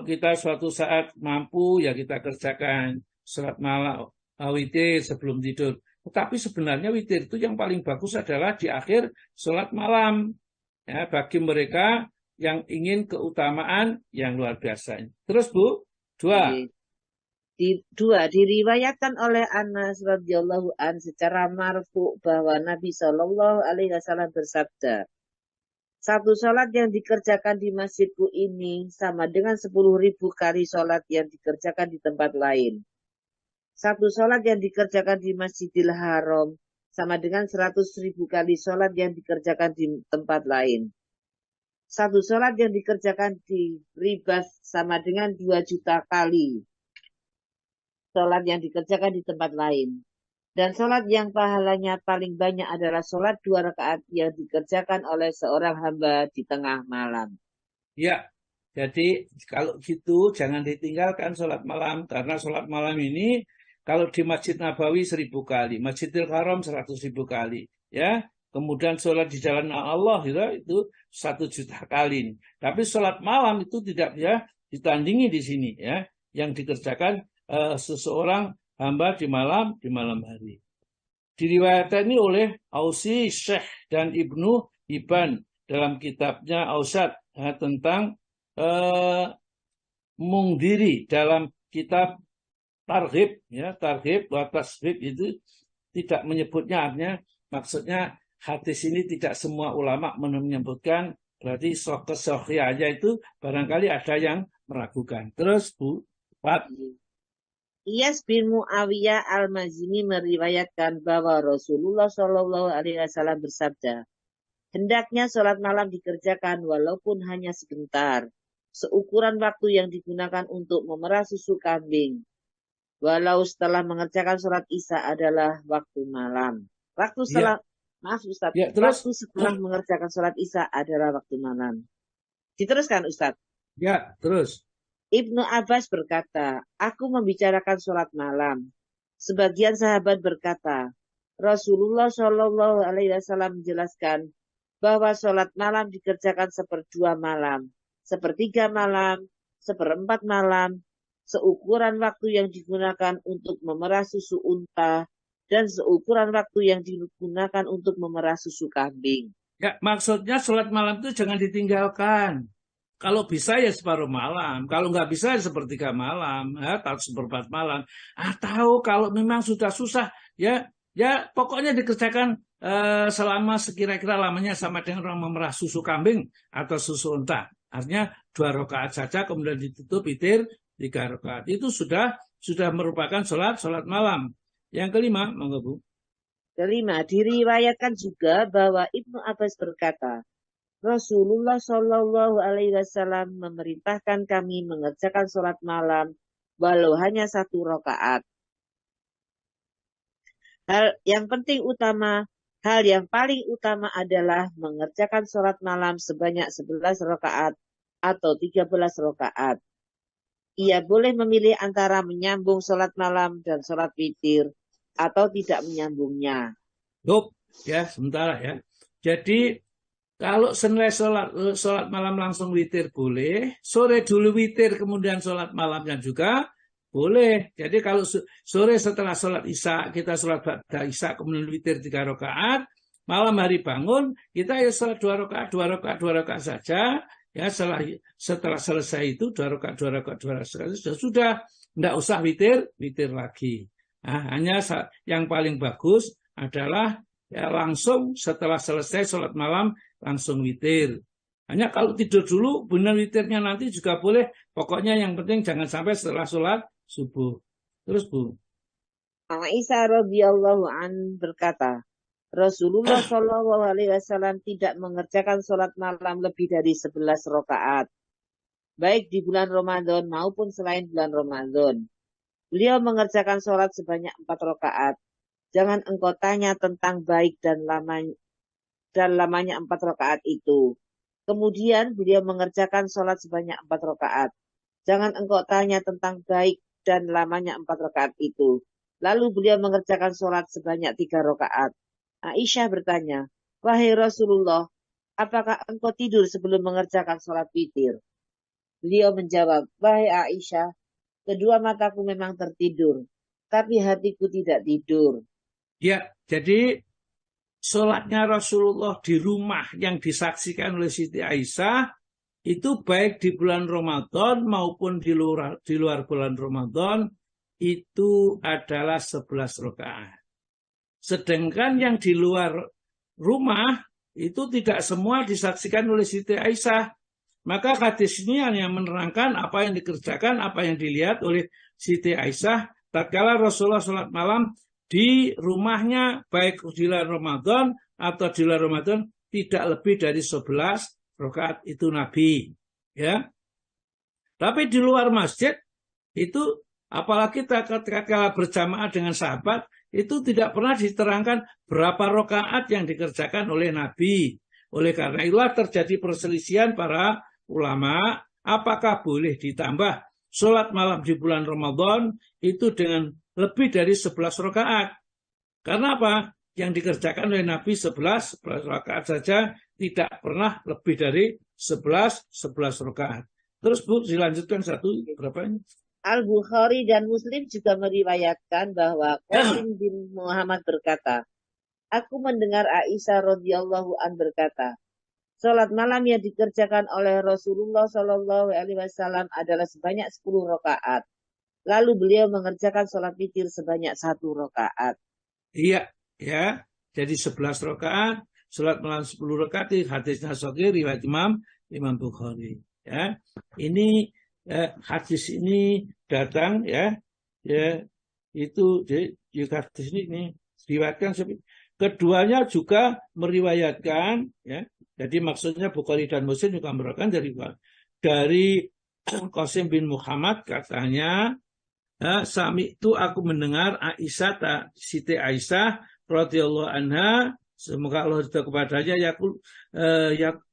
kita suatu saat mampu, ya kita kerjakan sholat malam witir sebelum tidur. Tetapi sebenarnya witir itu yang paling bagus adalah di akhir sholat malam. Ya, bagi mereka yang ingin keutamaan yang luar biasa. Terus Bu, 2. Diriwayatkan oleh Anas radhiyallahu an secara marfu bahwa Nabi Shallallahu Alaihi Wasallam bersabda, 1 sholat yang dikerjakan di masjidku ini sama dengan 10.000 kali sholat yang dikerjakan di tempat lain. 1 sholat yang dikerjakan di Masjidil Haram sama dengan 100.000 kali sholat yang dikerjakan di tempat lain. 1 sholat yang dikerjakan di Ribas sama dengan 2 juta kali sholat yang dikerjakan di tempat lain. Dan sholat yang pahalanya paling banyak adalah sholat 2 rakaat yang dikerjakan oleh seorang hamba di tengah malam. Ya, jadi kalau gitu jangan ditinggalkan sholat malam. Karena sholat malam ini kalau di Masjid Nabawi 1000 kali, Masjidil Haram 100.000 kali. Ya, kemudian sholat di jalan Allah itu 1 juta kali. Tapi sholat malam itu tidak ya ditandingi di sini ya, yang dikerjakan seseorang hamba di malam hari. Diriwayatkan ini oleh Ausi, Syekh dan Ibnu Hibban dalam kitabnya Ausat tentang Mungdiri dalam kitab Targhib ya, Targhib wa Tasghib itu tidak menyebutnya, artinya maksudnya hadis ini tidak semua ulama menyebutkan, berarti kesohihannya itu barangkali ada yang meragukan. Terus Bu, 4. Iyas bin Muawiyah al-Mazini meriwayatkan bahwa Rasulullah Shallallahu Alaihi Wasallam bersabda, hendaknya sholat malam dikerjakan walaupun hanya sebentar, seukuran waktu yang digunakan untuk memerah susu kambing. Walau setelah mengerjakan sholat isya adalah waktu malam. Waktu setelah, maaf Ustaz, waktu setelah mengerjakan sholat isya adalah waktu malam. Diteruskan Ustaz. Ya, terus. Ibnu Abbas berkata, aku membicarakan sholat malam. Sebagian sahabat berkata, Rasulullah Shallallahu Alaihi Wasallam menjelaskan bahwa sholat malam dikerjakan 1/2 malam, 1/3 malam, 1/4 malam, seukuran waktu yang digunakan untuk memerah susu unta, dan seukuran waktu yang digunakan untuk memerah susu kambing. Ya, maksudnya sholat malam itu jangan ditinggalkan. Kalau bisa ya separuh malam, kalau nggak bisa ya 1/3 malam, ya, atau 1/4 malam. Atau kalau memang sudah susah, ya pokoknya dikerjakan selama sekira-kira lamanya sama dengan orang memerah susu kambing atau susu unta. Artinya 2 rakaat saja, kemudian ditutup witir 3 rakaat. Itu sudah merupakan sholat malam. Yang kelima, monggo Bu. Kelima, diriwayatkan juga bahwa Ibnu Abbas berkata, Rasulullah Shallallahu Alaihi Wasallam memerintahkan kami mengerjakan sholat malam walau hanya 1 rakaat. Hal yang paling utama adalah mengerjakan sholat malam sebanyak 11 rakaat atau 13 rakaat. Ia boleh memilih antara menyambung sholat malam dan sholat witir atau tidak menyambungnya. Ya, sebentar ya. Jadi kalau senilai sholat malam langsung witir boleh, sore dulu witir kemudian sholat malamnya juga boleh. Jadi kalau sore setelah sholat isya, kita sholat ba'da isya kemudian witir 3 rakaat, malam hari bangun kita ya sholat 2 rakaat saja, Ya, setelah selesai itu 2 rakaat sudah tidak usah witir lagi. Nah, hanya yang paling bagus adalah ya langsung setelah selesai sholat malam langsung witir. Hanya kalau tidur dulu benar witirnya nanti juga boleh. Pokoknya yang penting jangan sampai setelah sholat subuh. Terus Bu. Aisyah radhiyallahu an berkata, Rasulullah Shallallahu Alaihi Wasallam tidak mengerjakan sholat malam lebih dari 11 rakaat, baik di bulan Ramadan maupun selain bulan Ramadan. Beliau mengerjakan sholat sebanyak 4 rakaat. Jangan engkau tanya tentang baik dan lamanya 4 rakaat itu. Kemudian beliau mengerjakan sholat sebanyak 4 rakaat. Jangan engkau tanya tentang baik dan lamanya 4 rakaat itu. Lalu beliau mengerjakan sholat sebanyak 3 rakaat. Aisyah bertanya, wahai Rasulullah, apakah engkau tidur sebelum mengerjakan sholat witir? Beliau menjawab, wahai Aisyah, kedua mataku memang tertidur, tapi hatiku tidak tidur. Ya, jadi sholatnya Rasulullah di rumah yang disaksikan oleh Siti Aisyah itu baik di bulan Ramadan maupun di luar bulan Ramadan itu adalah 11 rakaat. Sedangkan yang di luar rumah itu tidak semua disaksikan oleh Siti Aisyah. Maka hadis ini hanya menerangkan apa yang dikerjakan, apa yang dilihat oleh Siti Aisyah tatkala Rasulullah sholat malam di rumahnya baik di bulan Ramadan atau di luar Ramadan tidak lebih dari 11 rakaat itu Nabi. Ya. Tapi di luar masjid itu apalagi ketika berjamaah dengan sahabat itu tidak pernah diterangkan berapa rakaat yang dikerjakan oleh Nabi. Oleh karena itulah terjadi perselisihan para ulama, apakah boleh ditambah sholat malam di bulan Ramadan itu dengan lebih dari 11 rakaat. Karena apa? Yang dikerjakan oleh Nabi 11 rakaat saja, tidak pernah lebih dari 11 rakaat. Terus Bu, dilanjutkan satu berapa ini? Al-Bukhari dan Muslim juga meriwayatkan bahwa Qasim bin Muhammad berkata, aku mendengar Aisyah radhiyallahu an berkata, sholat malam yang dikerjakan oleh Rasulullah Shallallahu Alaihi Wasallam adalah sebanyak 10 rakaat. Lalu beliau mengerjakan sholat witir sebanyak 1 rakaat. Iya, ya. Jadi 11 rakaat, sholat malam 10 rakaat, hadisnya Sahih riwayat Imam Bukhari. Ya, ini hadis ini datang ya itu di hadis ini diriwayatkan keduanya juga meriwayatkan ya. Jadi maksudnya Bukhari dan Muslim juga meriwayatkan dari Qasim bin Muhammad katanya sami itu aku mendengar Aisyah Siti Aisyah radhiyallahu anha semoga Allah ridha kepadanya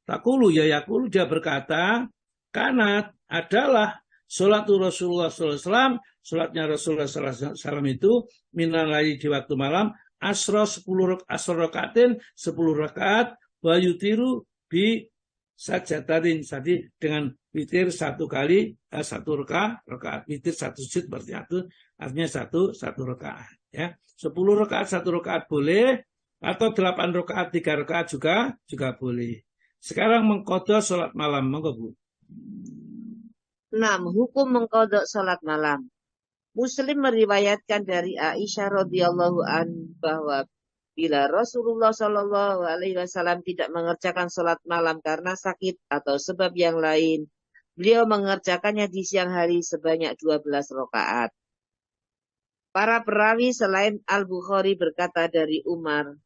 yakulu dia berkata karena adalah sholatul Rasulullah SAW, sholatnya Rasulullah SAW itu minalai di waktu malam, asro 10 rakaatin 10 rakaat, wayutiru bi sajadatin, jadi dengan witir 1 kali 1 rakaat, witir 1 sujud berarti itu artinya 1 rakaat. Ya, 10 rakaat 1 rakaat boleh, atau 8 rakaat 3 rakaat juga boleh. Sekarang mengqadha sholat malam, monggo Bu. 6. Hukum mengqadha sholat malam. Muslim meriwayatkan dari Aisyah radhiyallahu an bahwa bila Rasulullah Shallallahu Alaihi Wasallam tidak mengerjakan sholat malam karena sakit atau sebab yang lain, beliau mengerjakannya di siang hari sebanyak 12 rakaat. Para perawi selain Al-Bukhari berkata dari Umar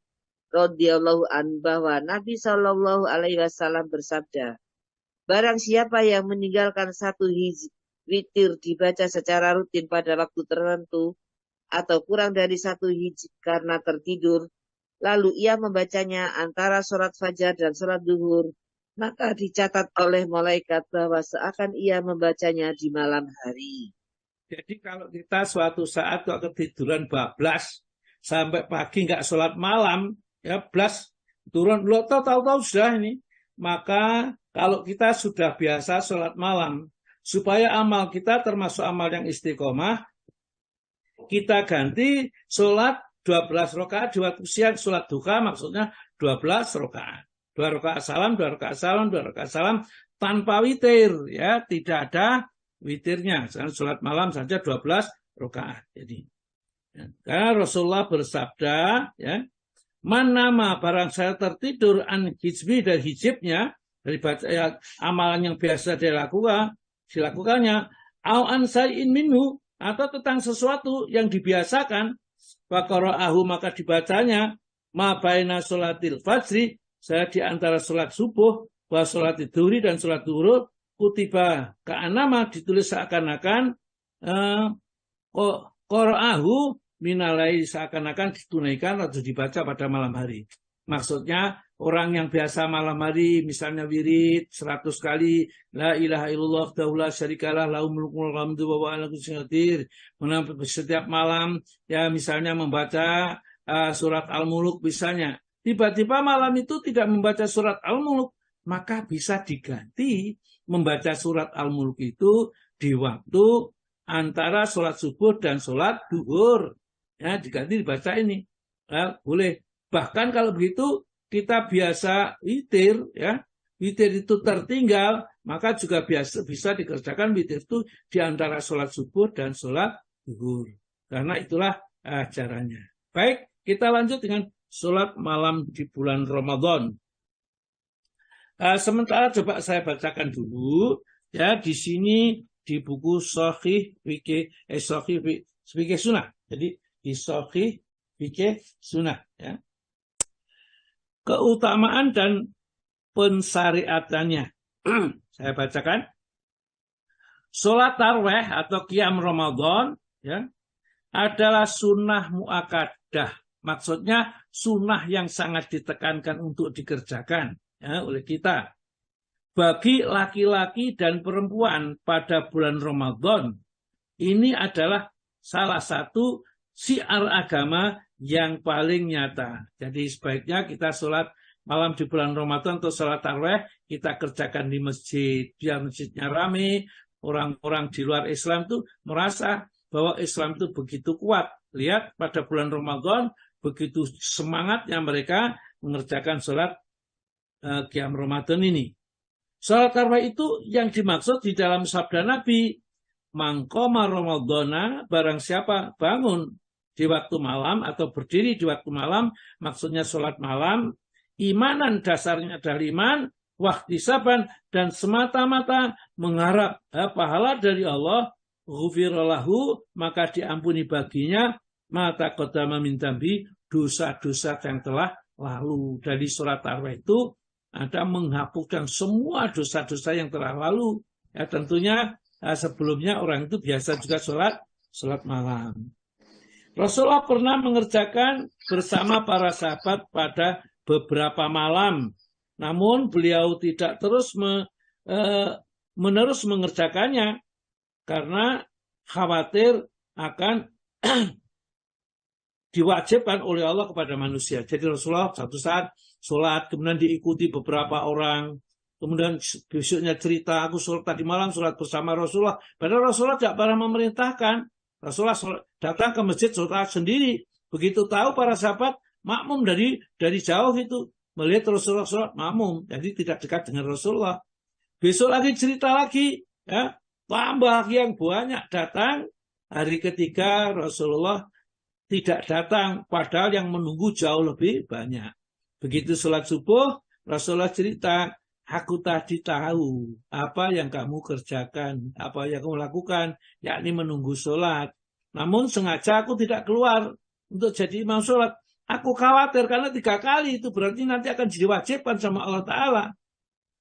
radhiyallahu an bahwa Nabi Shallallahu Alaihi Wasallam bersabda, barang siapa yang meninggalkan 1 witir dibaca secara rutin pada waktu tertentu atau kurang dari 1 hizib karena tertidur, lalu ia membacanya antara sholat fajar dan sholat duhur, maka dicatat oleh malaikat bahwa seakan ia membacanya di malam hari. Jadi kalau kita suatu saat ketiduran bablas sampai pagi nggak sholat malam, ya blas turun, lo tahu-tahu sudah ini, maka kalau kita sudah biasa sholat malam, supaya amal kita termasuk amal yang istiqomah, kita ganti sholat 12 rakaat di waktu siang, sholat duha maksudnya 12 rakaat. 2 rakaat salam, 2 rakaat salam, 2 rakaat salam, tanpa witir, ya, tidak ada witirnya. Sholat malam saja 12 rakaat. Jadi, ya, karena Rasulullah bersabda, ya, manama barang saya tertidur an hijbi dari hijibnya, dari baca, ya, amalan yang biasa dilakukannya, au an sayin minhu, atau tentang sesuatu yang dibiasakan, faqara'ahu maka dibacanya, ma baina sholatil fajri, saya di antara sholat subuh, wa sholat dhuhri dan sholat zuhur, kutiba ka'anama ditulis seakan-akan qara'ahu minalai, seakan-akan ditunaikan atau dibaca pada malam hari. Maksudnya orang yang biasa malam hari misalnya wirid 100 kali la ilaha illallah wahdahu la syarikalah lahul mulku wal hamdu wa huwa ala kulli syai'in qadir, setiap malam ya misalnya membaca surat Al-Muluk misalnya, tiba-tiba malam itu tidak membaca surat Al-Muluk, maka bisa diganti membaca surat Al-Muluk itu di waktu antara sholat subuh dan sholat duhur. Ya, diganti dibaca ini. Ya, boleh. Bahkan kalau begitu kita biasa witir, ya, witir itu tertinggal, maka juga bisa dikerjakan witir itu di antara sholat subuh dan sholat duhur. Karena itulah caranya. Baik, kita lanjut dengan sholat malam di bulan Ramadan. Sementara coba saya bacakan dulu, ya, di sini di buku Shahih Fikih Sunnah. Jadi di Shahih Fikih Sunnah, ya. Keutamaan dan pensyariatannya. Saya bacakan. Sholat tarawih atau qiyam Ramadan, ya, adalah sunnah muakkadah. Maksudnya sunnah yang sangat ditekankan untuk dikerjakan, ya, oleh kita. Bagi laki-laki dan perempuan pada bulan Ramadan, ini adalah salah satu syiar agama yang paling nyata. Jadi sebaiknya kita sholat malam di bulan Ramadan atau sholat tarawih kita kerjakan di masjid. Biar masjidnya ramai, orang-orang di luar Islam itu merasa bahwa Islam itu begitu kuat. Lihat pada bulan Ramadan begitu semangatnya mereka mengerjakan sholat qiyam Ramadan ini. Sholat tarawih itu yang dimaksud di dalam sabda Nabi, mangkoma Ramadana, barang siapa bangun di waktu malam atau berdiri di waktu malam, maksudnya sholat malam, imanan dasarnya adalah iman, wahtisaban, dan semata-mata mengharap pahala dari Allah, ghufirallahu, maka diampuni baginya, mata qadama min dambi, dosa-dosa yang telah lalu. Dari sholat tarawih itu ada menghapuskan semua dosa-dosa yang telah lalu. Ya, tentunya sebelumnya orang itu biasa juga sholat malam. Rasulullah pernah mengerjakan bersama para sahabat pada beberapa malam. Namun beliau tidak terus menerus mengerjakannya karena khawatir akan diwajibkan oleh Allah kepada manusia. Jadi Rasulullah satu saat sholat, kemudian diikuti beberapa orang, kemudian besoknya cerita, aku sholat tadi malam sholat bersama Rasulullah. Padahal Rasulullah tidak pernah memerintahkan. Rasulullah datang ke masjid sholat sendiri. Begitu tahu para sahabat makmum dari jauh itu melihat Rasulullah sholat makmum, jadi tidak dekat dengan Rasulullah. Besok lagi cerita lagi, ya, tambah yang banyak datang. Hari ketiga Rasulullah tidak datang, padahal yang menunggu jauh lebih banyak. Begitu sholat subuh, Rasulullah cerita, aku tadi tahu apa yang kamu kerjakan, apa yang kamu lakukan, yakni menunggu sholat. Namun sengaja aku tidak keluar untuk jadi imam sholat. Aku khawatir karena 3 kali itu berarti nanti akan diwajibkan sama Allah Ta'ala.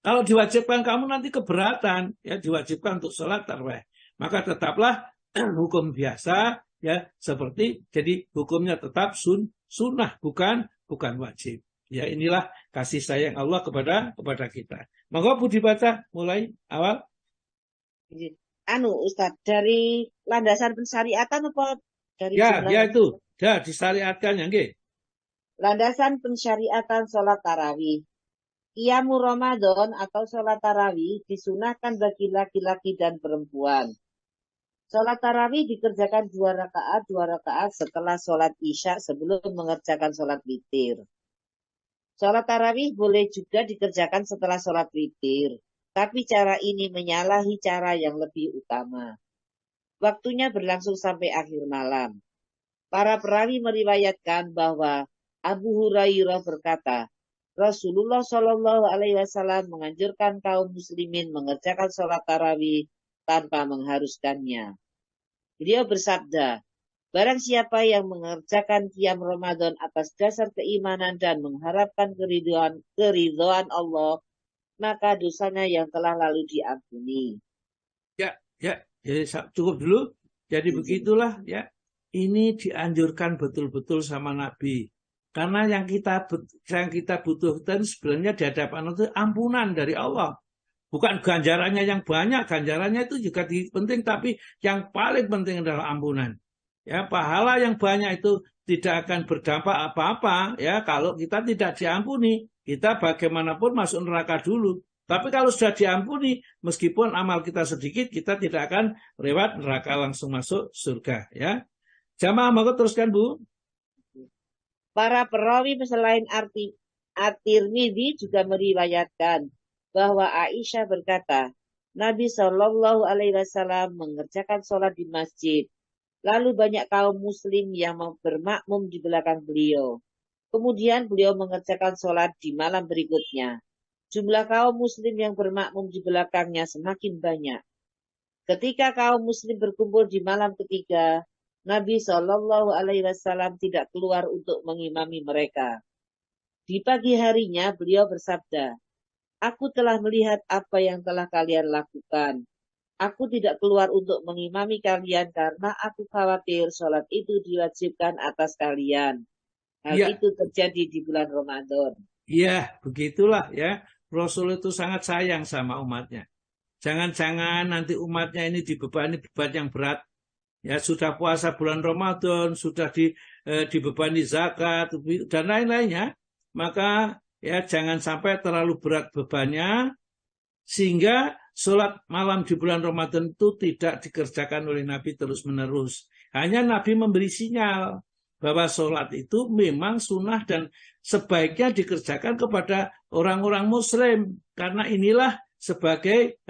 Kalau diwajibkan kamu nanti keberatan, ya diwajibkan untuk sholat tarawih. Maka tetaplah hukum biasa, ya seperti jadi hukumnya tetap sunnah, bukan wajib. Ya inilah kasih sayang Allah kepada kita. Maka Bu dibaca mulai awal. Ustadz, dari landasan pensyariatan apa dari ya itu. Ya disyariatkan ya nggih. Landasan pensyariatan sholat tarawih. Qiyamu Ramadan atau sholat tarawih disunahkan bagi laki-laki dan perempuan. Sholat tarawih dikerjakan 2 rakaat setelah sholat isya sebelum mengerjakan sholat witir. Sholat tarawih boleh juga dikerjakan setelah sholat witir. Tapi cara ini menyalahi cara yang lebih utama. Waktunya berlangsung sampai akhir malam. Para perawi meriwayatkan bahwa Abu Hurairah berkata, Rasulullah Shallallahu Alaihi Wasallam menganjurkan kaum muslimin mengerjakan sholat tarawih tanpa mengharuskannya. Beliau bersabda, barang siapa yang mengerjakan qiyam Ramadan atas dasar keimanan dan mengharapkan keridhaan Allah, maka dosanya yang telah lalu diampuni. Ya, jadi cukup dulu. Jadi begitulah ya. Ini dianjurkan betul-betul sama Nabi. Karena yang kita butuhkan sebenarnya di hadapan itu ampunan dari Allah. Bukan ganjarannya yang banyak, ganjarannya itu juga penting, tapi yang paling penting adalah ampunan. Ya, pahala yang banyak itu tidak akan berdampak apa-apa ya kalau kita tidak diampuni. Kita bagaimanapun masuk neraka dulu. Tapi kalau sudah diampuni, meskipun amal kita sedikit, kita tidak akan lewat neraka, langsung masuk surga. Ya, jamaah, maka teruskan Bu. Para perawi selain At-Tirmidzi juga meriwayatkan bahwa Aisyah berkata, Nabi Shallallahu Alaihi Wasallam mengerjakan sholat di masjid. Lalu banyak kaum muslim yang bermakmum di belakang beliau. Kemudian beliau mengerjakan sholat di malam berikutnya. Jumlah kaum muslim yang bermakmum di belakangnya semakin banyak. Ketika kaum muslim berkumpul di malam ketiga, Nabi Shallallahu Alaihi Wasallam tidak keluar untuk mengimami mereka. Di pagi harinya beliau bersabda, Aku telah melihat apa yang telah kalian lakukan. Aku tidak keluar untuk mengimami kalian karena aku khawatir sholat itu diwajibkan atas kalian. Hal Ya, itu terjadi di bulan Ramadan. ya, begitulah ya. Rasul itu sangat sayang sama umatnya. Jangan-jangan nanti umatnya ini dibebani beban yang berat. Ya, sudah puasa bulan Ramadan, sudah dibebani zakat dan lain-lainnya. Maka ya jangan sampai terlalu berat bebannya sehingga sholat malam di bulan Ramadan itu tidak dikerjakan oleh Nabi terus-menerus. Hanya Nabi memberi sinyal bahwa sholat itu memang sunnah dan sebaiknya dikerjakan kepada orang-orang muslim. Karena inilah sebagai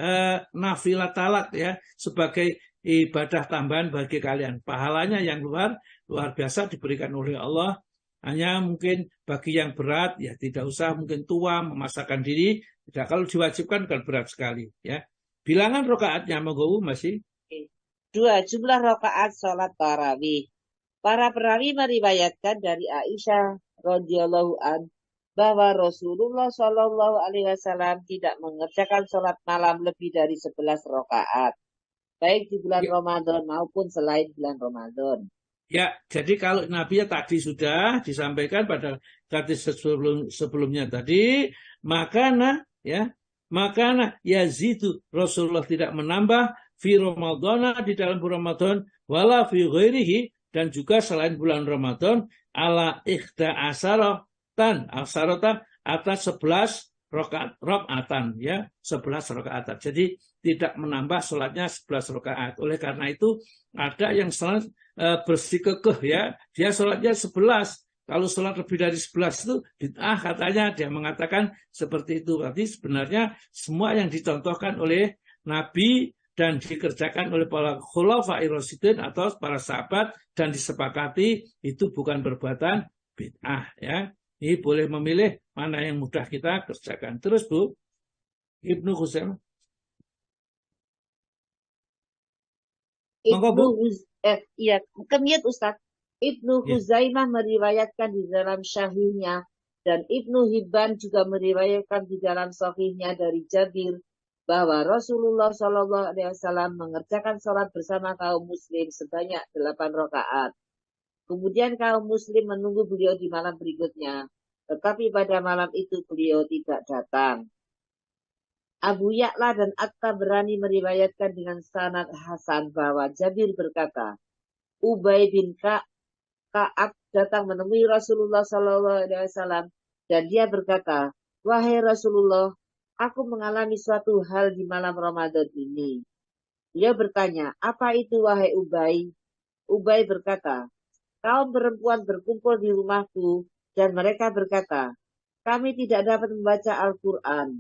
nafilat talak ya, sebagai ibadah tambahan bagi kalian. Pahalanya yang luar biasa diberikan oleh Allah. Hanya mungkin bagi yang berat ya tidak usah mungkin tua memaksakan diri. Tidak, kalau diwajibkan kan berat sekali ya. Bilangan rakaatnya monggo masih 2. Jumlah rakaat sholat tarawih. Para perawi meriwayatkan dari Aisyah radhiyallahu an bahwa Rasulullah Shallallahu Alaihi Wasallam tidak mengerjakan sholat malam lebih dari 11 rakaat, baik di bulan Ramadan maupun selain bulan Ramadan. Ya, jadi kalau Nabi tadi sudah disampaikan pada tadi sebelumnya tadi, makana yazidu, Rasulullah tidak menambah fi Ramadana di dalam bulan Ramadan wala fi ghairihi, dan juga selain bulan Ramadan ala ikhda asaratan atas 11 rakaatan ya, 11 rakaat. Jadi tidak menambah sholatnya 11 rakaat. Oleh karena itu ada yang sholat bersikukuh ya, dia sholatnya 11. Kalau sholat lebih dari 11 itu bid'ah katanya, dia mengatakan seperti itu. Berarti sebenarnya semua yang dicontohkan oleh Nabi dan dikerjakan oleh para khulafa'i rasyidin atau para sahabat dan disepakati itu bukan perbuatan bid'ah ya. Ini boleh memilih mana yang mudah kita kerjakan. Terus Bu, Ibnu Huzaimah. Kemiyat Ustaz. Ibnu Huzaimah meriwayatkan di dalam syahihnya dan Ibnu Hibban juga meriwayatkan di dalam sahihnya dari Jabir bahwa Rasulullah Shallallahu Alaihi Wasallam mengerjakan sholat bersama kaum muslim sebanyak 8 rakaat. Kemudian kaum muslim menunggu beliau di malam berikutnya, tetapi pada malam itu beliau tidak datang. Abu Ya'la dan At-Tabrani meriwayatkan dengan sanad hasan bahwa Jabir berkata, Ubay bin Ka'ab datang menemui Rasulullah Shallallahu Alaihi Wasallam dan dia berkata, wahai Rasulullah, aku mengalami suatu hal di malam Ramadan ini. Dia bertanya, apa itu wahai Ubay? Ubay berkata, kaum perempuan berkumpul di rumahku dan mereka berkata, kami tidak dapat membaca Al-Quran.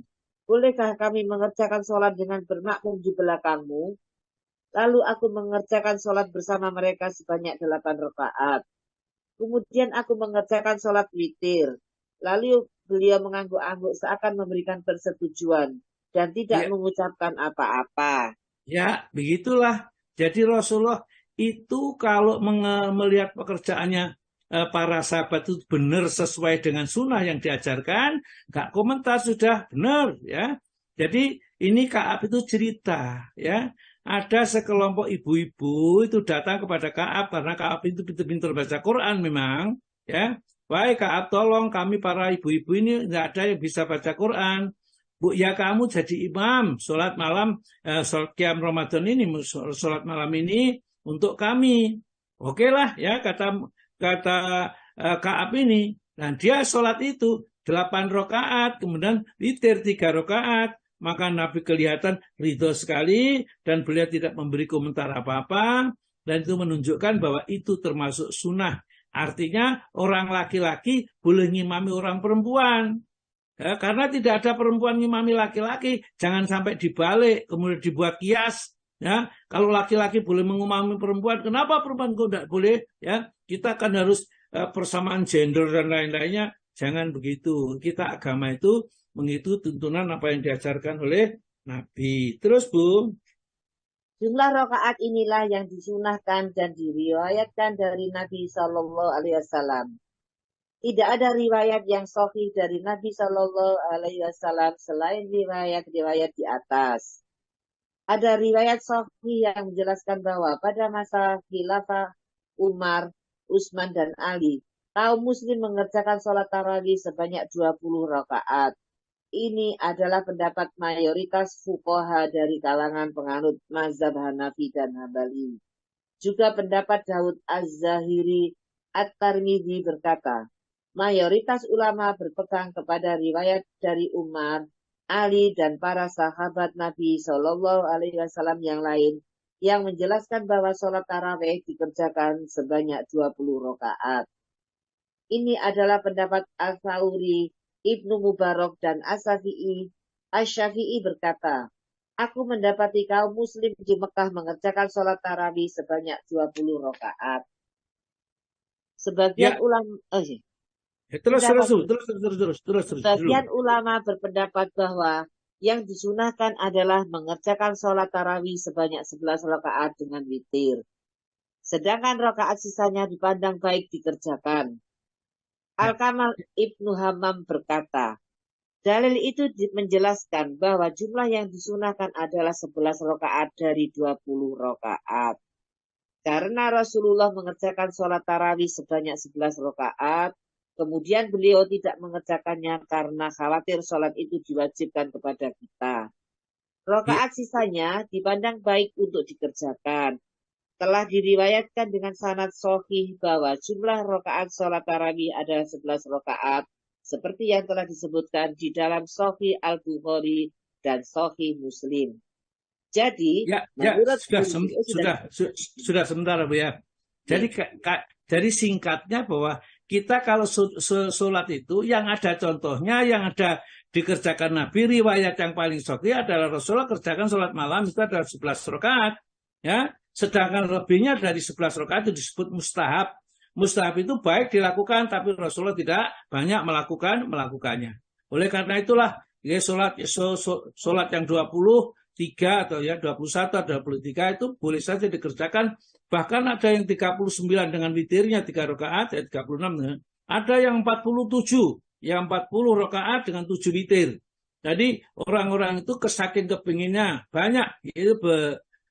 bolehkah kami mengerjakan sholat dengan bermakmum di belakangmu? Lalu aku mengerjakan sholat bersama mereka sebanyak 8 rakaat. Kemudian aku mengerjakan sholat witir. Lalu beliau mengangguk-angguk seakan memberikan persetujuan dan tidak Ya, mengucapkan apa-apa. ya, begitulah. Jadi Rasulullah itu kalau melihat pekerjaannya para sahabat itu benar sesuai dengan sunnah yang diajarkan, nggak komentar sudah benar ya. Jadi ini Ka'ab itu cerita ya. Ada sekelompok ibu-ibu itu datang kepada Ka'ab karena Ka'ab itu pintar-pintar baca Quran memang ya. Wahai Ka'ab, tolong kami para ibu-ibu ini nggak ada yang bisa baca Quran. Bu, ya kamu jadi imam sholat malam, sholat qiyam Ramadan ini, sholat malam ini untuk kami. Oke lah ya kata kata Ka'ab ini. Dan dia sholat itu 8 rakaat, kemudian witir 3 rakaat. Maka Nabi kelihatan ridho sekali dan beliau tidak memberi komentar apa-apa. Dan itu menunjukkan bahwa itu termasuk sunnah. Artinya orang laki-laki boleh ngimami orang perempuan. Ya, karena tidak ada perempuan ngimami laki-laki, jangan sampai dibalik, kemudian dibuat kias. Ya, kalau laki-laki boleh mengimami perempuan, kenapa perempuan kok tidak boleh? Ya, kita kan harus persamaan gender dan lain-lainnya. Jangan begitu. Kita agama itu mengikuti tuntunan apa yang diajarkan oleh Nabi. Terus Bu. Jumlah rakaat inilah yang disunahkan dan diriwayatkan dari Nabi Shallallahu Alaihi Wasallam. Tidak ada riwayat yang sahih dari Nabi Shallallahu Alaihi Wasallam selain riwayat-riwayat di atas. Ada riwayat sahih yang menjelaskan bahwa pada masa khilafah Umar, Utsman dan Ali, kaum muslim mengerjakan sholat tarawih sebanyak 20 rakaat. Ini adalah pendapat mayoritas fuqaha dari kalangan penganut mazhab Hanafi dan Hambali. Juga pendapat Daud Az-Zahiri At-Tirmidzi berkata, mayoritas ulama berpegang kepada riwayat dari Umar, Ali dan para sahabat Nabi Shallallahu Alaihi Wasallam yang lain yang menjelaskan bahwa sholat tarawih dikerjakan sebanyak 20 rakaat. Ini adalah pendapat Al-Thawri, Ibnu Mubarak dan Asy-Syafi'i berkata, aku mendapati kaum muslim di Mekah mengerjakan sholat tarawih sebanyak 20 rakaat. Sebagian Ya, ulama terus. Sebagian ulama berpendapat bahwa yang disunahkan adalah mengerjakan sholat tarawih sebanyak 11 rakaat dengan witir. Sedangkan rakaat sisanya dipandang baik dikerjakan. Ya, Al-Kamal Ibnu Hammam berkata, dalil itu menjelaskan bahwa jumlah yang disunahkan adalah 11 rakaat dari 20 rakaat. Karena Rasulullah mengerjakan sholat tarawih sebanyak 11 rakaat, kemudian beliau tidak mengerjakannya karena khawatir sholat itu diwajibkan kepada kita. Rakaat sisanya dipandang baik untuk dikerjakan. Telah diriwayatkan dengan sanad sahih bahwa jumlah rakaat sholat tarawih adalah 11 rakaat, seperti yang telah disebutkan di dalam Sahih Al-Bukhari dan Sahih Muslim. Jadi, menurut sudah sebentar Bu ya. Jadi dari singkatnya bahwa kita kalau sholat itu yang ada contohnya, yang ada dikerjakan Nabi, riwayat yang paling sahih adalah Rasulullah kerjakan sholat malam itu adalah 11 rakaat. Ya, sedangkan lebihnya dari 11 rakaat itu disebut mustahab. Mustahab itu baik dilakukan, tapi Rasulullah tidak banyak melakukannya. Oleh karena itulah ya, sholat yang 23 atau ya 21 atau 23 itu boleh saja dikerjakan. Bahkan ada yang 39 dengan witirnya 3 rakaat, ya 36. Ada yang 47, yang 40 rakaat dengan 7 witir. Jadi orang-orang itu kesaking kepinginnya banyak, itu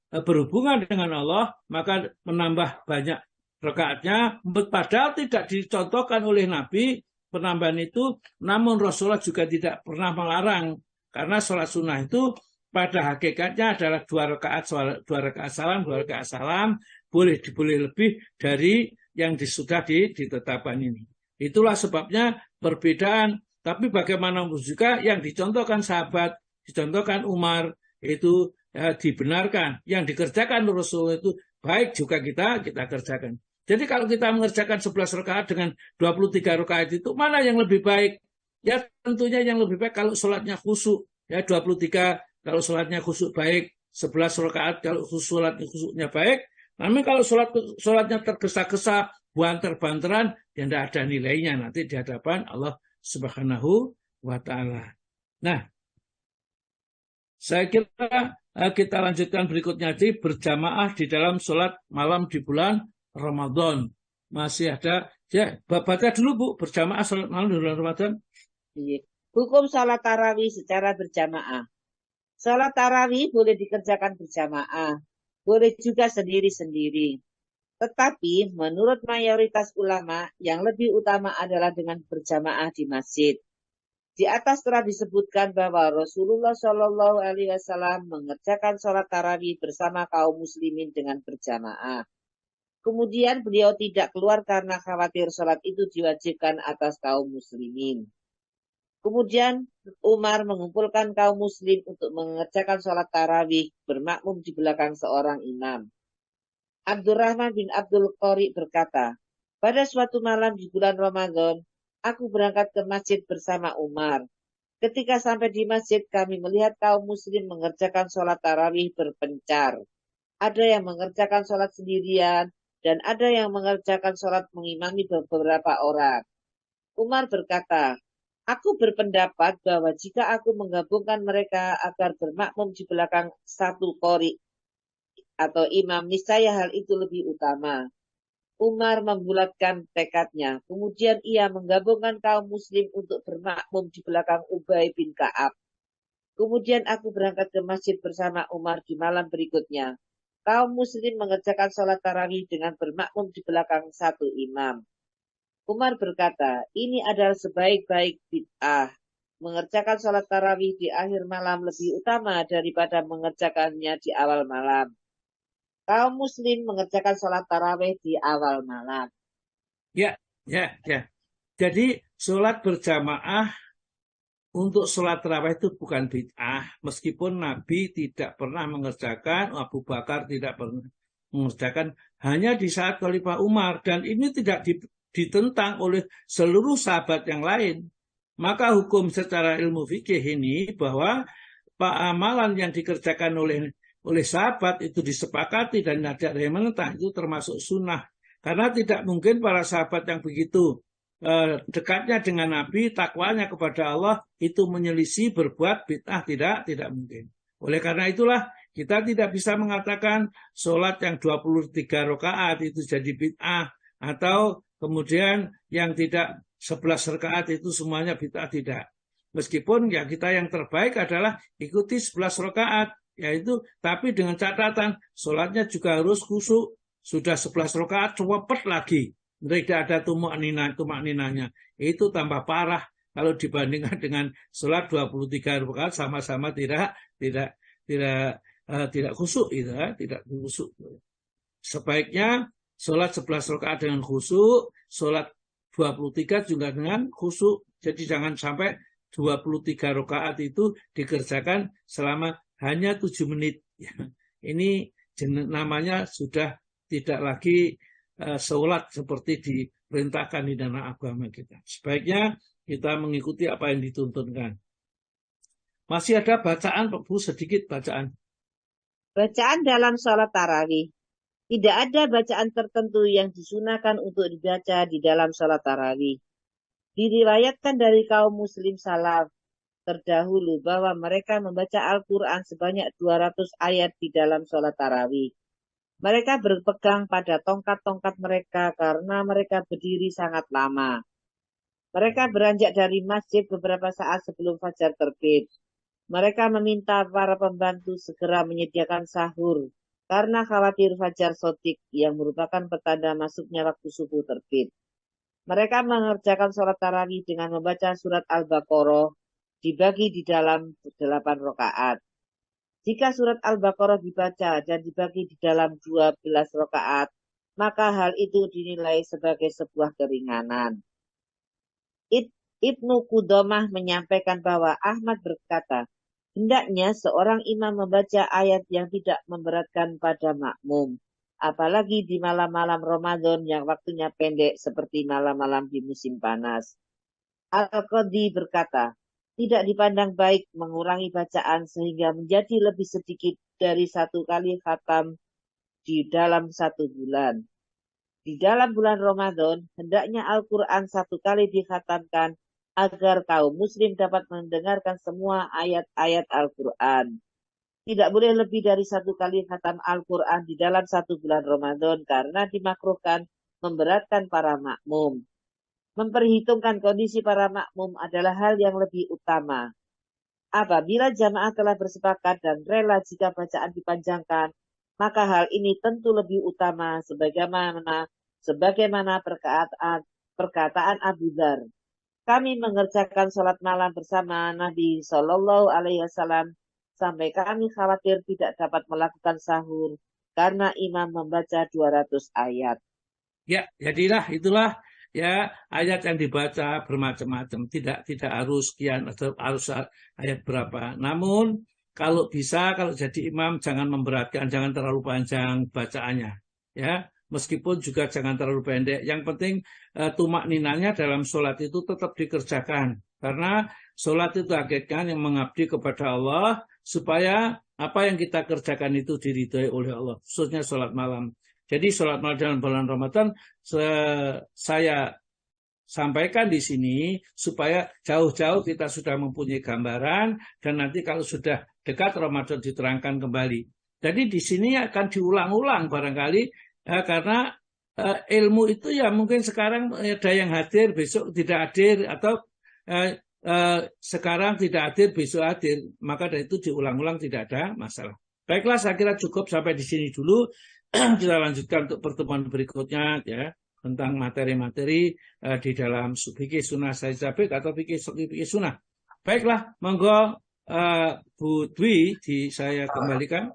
berhubungan dengan Allah, maka menambah banyak rakaatnya, padahal tidak dicontohkan oleh Nabi penambahan itu, namun Rasulullah juga tidak pernah melarang, karena sholat sunnah itu pada hakikatnya adalah 2 rakaat salam, boleh lebih dari yang sudah ditetapkan ini. Itulah sebabnya perbedaan, tapi bagaimanapun juga yang dicontohkan sahabat, dicontohkan Umar, itu dibenarkan. Yang dikerjakan Rasulullah itu baik juga kita kerjakan. Jadi kalau kita mengerjakan 11 rakaat dengan 23 rakaat itu mana yang lebih baik? Ya tentunya yang lebih baik kalau sholatnya khusyuk. Ya 23 kalau sholatnya khusyuk baik, 11 rakaat kalau khusyuknya baik. Namun kalau sholatnya tergesa-gesa, banter-banteran, ya tidak ada nilainya nanti di hadapan Allah Subhanahu wa Ta'ala. Nah, saya kira kita lanjutkan berikutnya di berjamaah di dalam sholat malam di bulan Ramadan. Masih ada, ya, baca dulu Bu, berjamaah sholat malam di bulan Ramadan. Hukum sholat tarawih secara berjamaah. Sholat tarawih boleh dikerjakan berjamaah, boleh juga sendiri-sendiri. Tetapi menurut mayoritas ulama, yang lebih utama adalah dengan berjamaah di masjid. Di atas telah disebutkan bahwa Rasulullah Shallallahu Alaihi Wasallam mengerjakan sholat tarawih bersama kaum muslimin dengan berjamaah. Kemudian beliau tidak keluar karena khawatir sholat itu diwajibkan atas kaum muslimin. Kemudian Umar mengumpulkan kaum muslim untuk mengerjakan sholat tarawih bermakmum di belakang seorang imam. Abdurrahman bin Abdul Qori berkata, pada suatu malam di bulan Ramadan, aku berangkat ke masjid bersama Umar. Ketika sampai di masjid, kami melihat kaum muslim mengerjakan sholat tarawih berpencar. Ada yang mengerjakan sholat sendirian, dan ada yang mengerjakan sholat mengimami beberapa orang. Umar berkata, aku berpendapat bahwa jika aku menggabungkan mereka agar bermakmum di belakang satu qori atau imam, niscaya hal itu lebih utama. Umar membulatkan tekadnya. Kemudian ia menggabungkan kaum muslim untuk bermakmum di belakang Ubay bin Ka'ab. Kemudian aku berangkat ke masjid bersama Umar di malam berikutnya. Kaum muslim mengerjakan sholat tarawih dengan bermakmum di belakang satu imam. Umar berkata, ini adalah sebaik-baik bid'ah. Mengerjakan sholat tarawih di akhir malam lebih utama daripada mengerjakannya di awal malam. Kaum muslim mengerjakan sholat tarawih di awal malam. Ya. Jadi sholat berjamaah untuk sholat tarawih itu bukan bid'ah. Meskipun Nabi tidak pernah mengerjakan, Abu Bakar tidak pernah mengerjakan, hanya di saat Khalifah Umar. Dan ini tidak ditentang oleh seluruh sahabat yang lain. Maka hukum secara ilmu fikih ini bahwa amalan yang dikerjakan oleh sahabat itu disepakati dan ada yang menentang, itu termasuk sunnah. Karena tidak mungkin para sahabat yang begitu dekatnya dengan Nabi, takwanya kepada Allah, itu menyelisih berbuat bid'ah, tidak mungkin. Oleh karena itulah kita tidak bisa mengatakan sholat yang 23 rakaat itu jadi bid'ah, atau kemudian yang tidak 11 rakaat itu semuanya bid'ah, tidak. Meskipun ya kita yang terbaik adalah ikuti 11 rakaat, yaitu tapi dengan catatan sholatnya juga harus khusyuk. Sudah 11 rakaat cepet lagi, tidak ada tumak ninanya, itu tambah parah kalau dibandingkan dengan sholat 23 rakaat sama-sama tidak khusyuk, tidak khusyuk. Sebaiknya sholat 11 rakaat dengan khusyuk, sholat 23 juga dengan khusyuk. Jadi jangan sampai 23 rakaat itu dikerjakan selama hanya 7 menit. Ini namanya sudah tidak lagi sholat seperti diperintahkan di dalam agama kita. Sebaiknya kita mengikuti apa yang dituntunkan. Masih ada bacaan, Pak Bu, sedikit bacaan. Bacaan dalam sholat tarawih. Tidak ada bacaan tertentu yang disunahkan untuk dibaca di dalam sholat tarawih. Diriwayatkan dari kaum muslim salaf terdahulu bahwa mereka membaca Al-Quran sebanyak 200 ayat di dalam sholat tarawih. Mereka berpegang pada tongkat-tongkat mereka karena mereka berdiri sangat lama. Mereka beranjak dari masjid beberapa saat sebelum fajar terbit. Mereka meminta para pembantu segera menyediakan sahur karena khawatir fajar sodik yang merupakan petanda masuknya waktu subuh terbit. Mereka mengerjakan sholat tarawih dengan membaca surat Al-Baqarah dibagi di dalam 8 rakaat. Jika surat Al-Baqarah dibaca dan dibagi di dalam 12 rakaat, maka hal itu dinilai sebagai sebuah keringanan. Ibnu Qudamah menyampaikan bahwa Ahmad berkata, hendaknya seorang imam membaca ayat yang tidak memberatkan pada makmum, apalagi di malam-malam Ramadan yang waktunya pendek seperti malam-malam di musim panas. Al-Qadhi berkata, Tidak dipandang baik mengurangi bacaan sehingga menjadi lebih sedikit dari 1 kali khatam di dalam 1 bulan. Di dalam bulan Ramadan, hendaknya Al-Quran 1 kali dikhatamkan agar kaum muslim dapat mendengarkan semua ayat-ayat Al-Quran. Tidak boleh lebih dari 1 kali khatam Al-Quran di dalam 1 bulan Ramadan karena dimakruhkan memberatkan para makmum. Memperhitungkan kondisi para makmum adalah hal yang lebih utama. Apabila jamaah telah bersepakat dan rela jika bacaan dipanjangkan, maka hal ini tentu lebih utama sebagaimana perkataan Abu Dzar. Kami mengerjakan sholat malam bersama Nabi Shallallahu Alaihi Wasallam sampai kami khawatir tidak dapat melakukan sahur karena imam membaca 200 ayat. Ya, jadilah itulah ya ayat yang dibaca bermacam-macam. Tidak harus sekian atau harus ayat berapa. Namun kalau bisa, kalau jadi imam jangan memberatkan, jangan terlalu panjang bacaannya. Ya, meskipun juga jangan terlalu pendek. Yang penting tumak ninanya dalam sholat itu tetap dikerjakan. Karena sholat itu hakikatnya yang mengabdi kepada Allah supaya apa yang kita kerjakan itu diridhoi oleh Allah. Khususnya sholat malam. Jadi sholat malam dalam bulan Ramadan saya sampaikan di sini supaya jauh-jauh kita sudah mempunyai gambaran dan nanti kalau sudah dekat Ramadan diterangkan kembali. Jadi di sini akan diulang-ulang barangkali karena ilmu itu ya mungkin sekarang ada yang hadir, besok tidak hadir atau sekarang tidak hadir, besok hadir. Maka dari itu diulang-ulang tidak ada masalah. Baiklah, saya kira cukup sampai di sini dulu. Kita lanjutkan untuk pertemuan berikutnya ya tentang materi-materi di dalam fikih sunnah sabik atau fikih sunnah. Baiklah, monggo Bu Dwi saya kembalikan.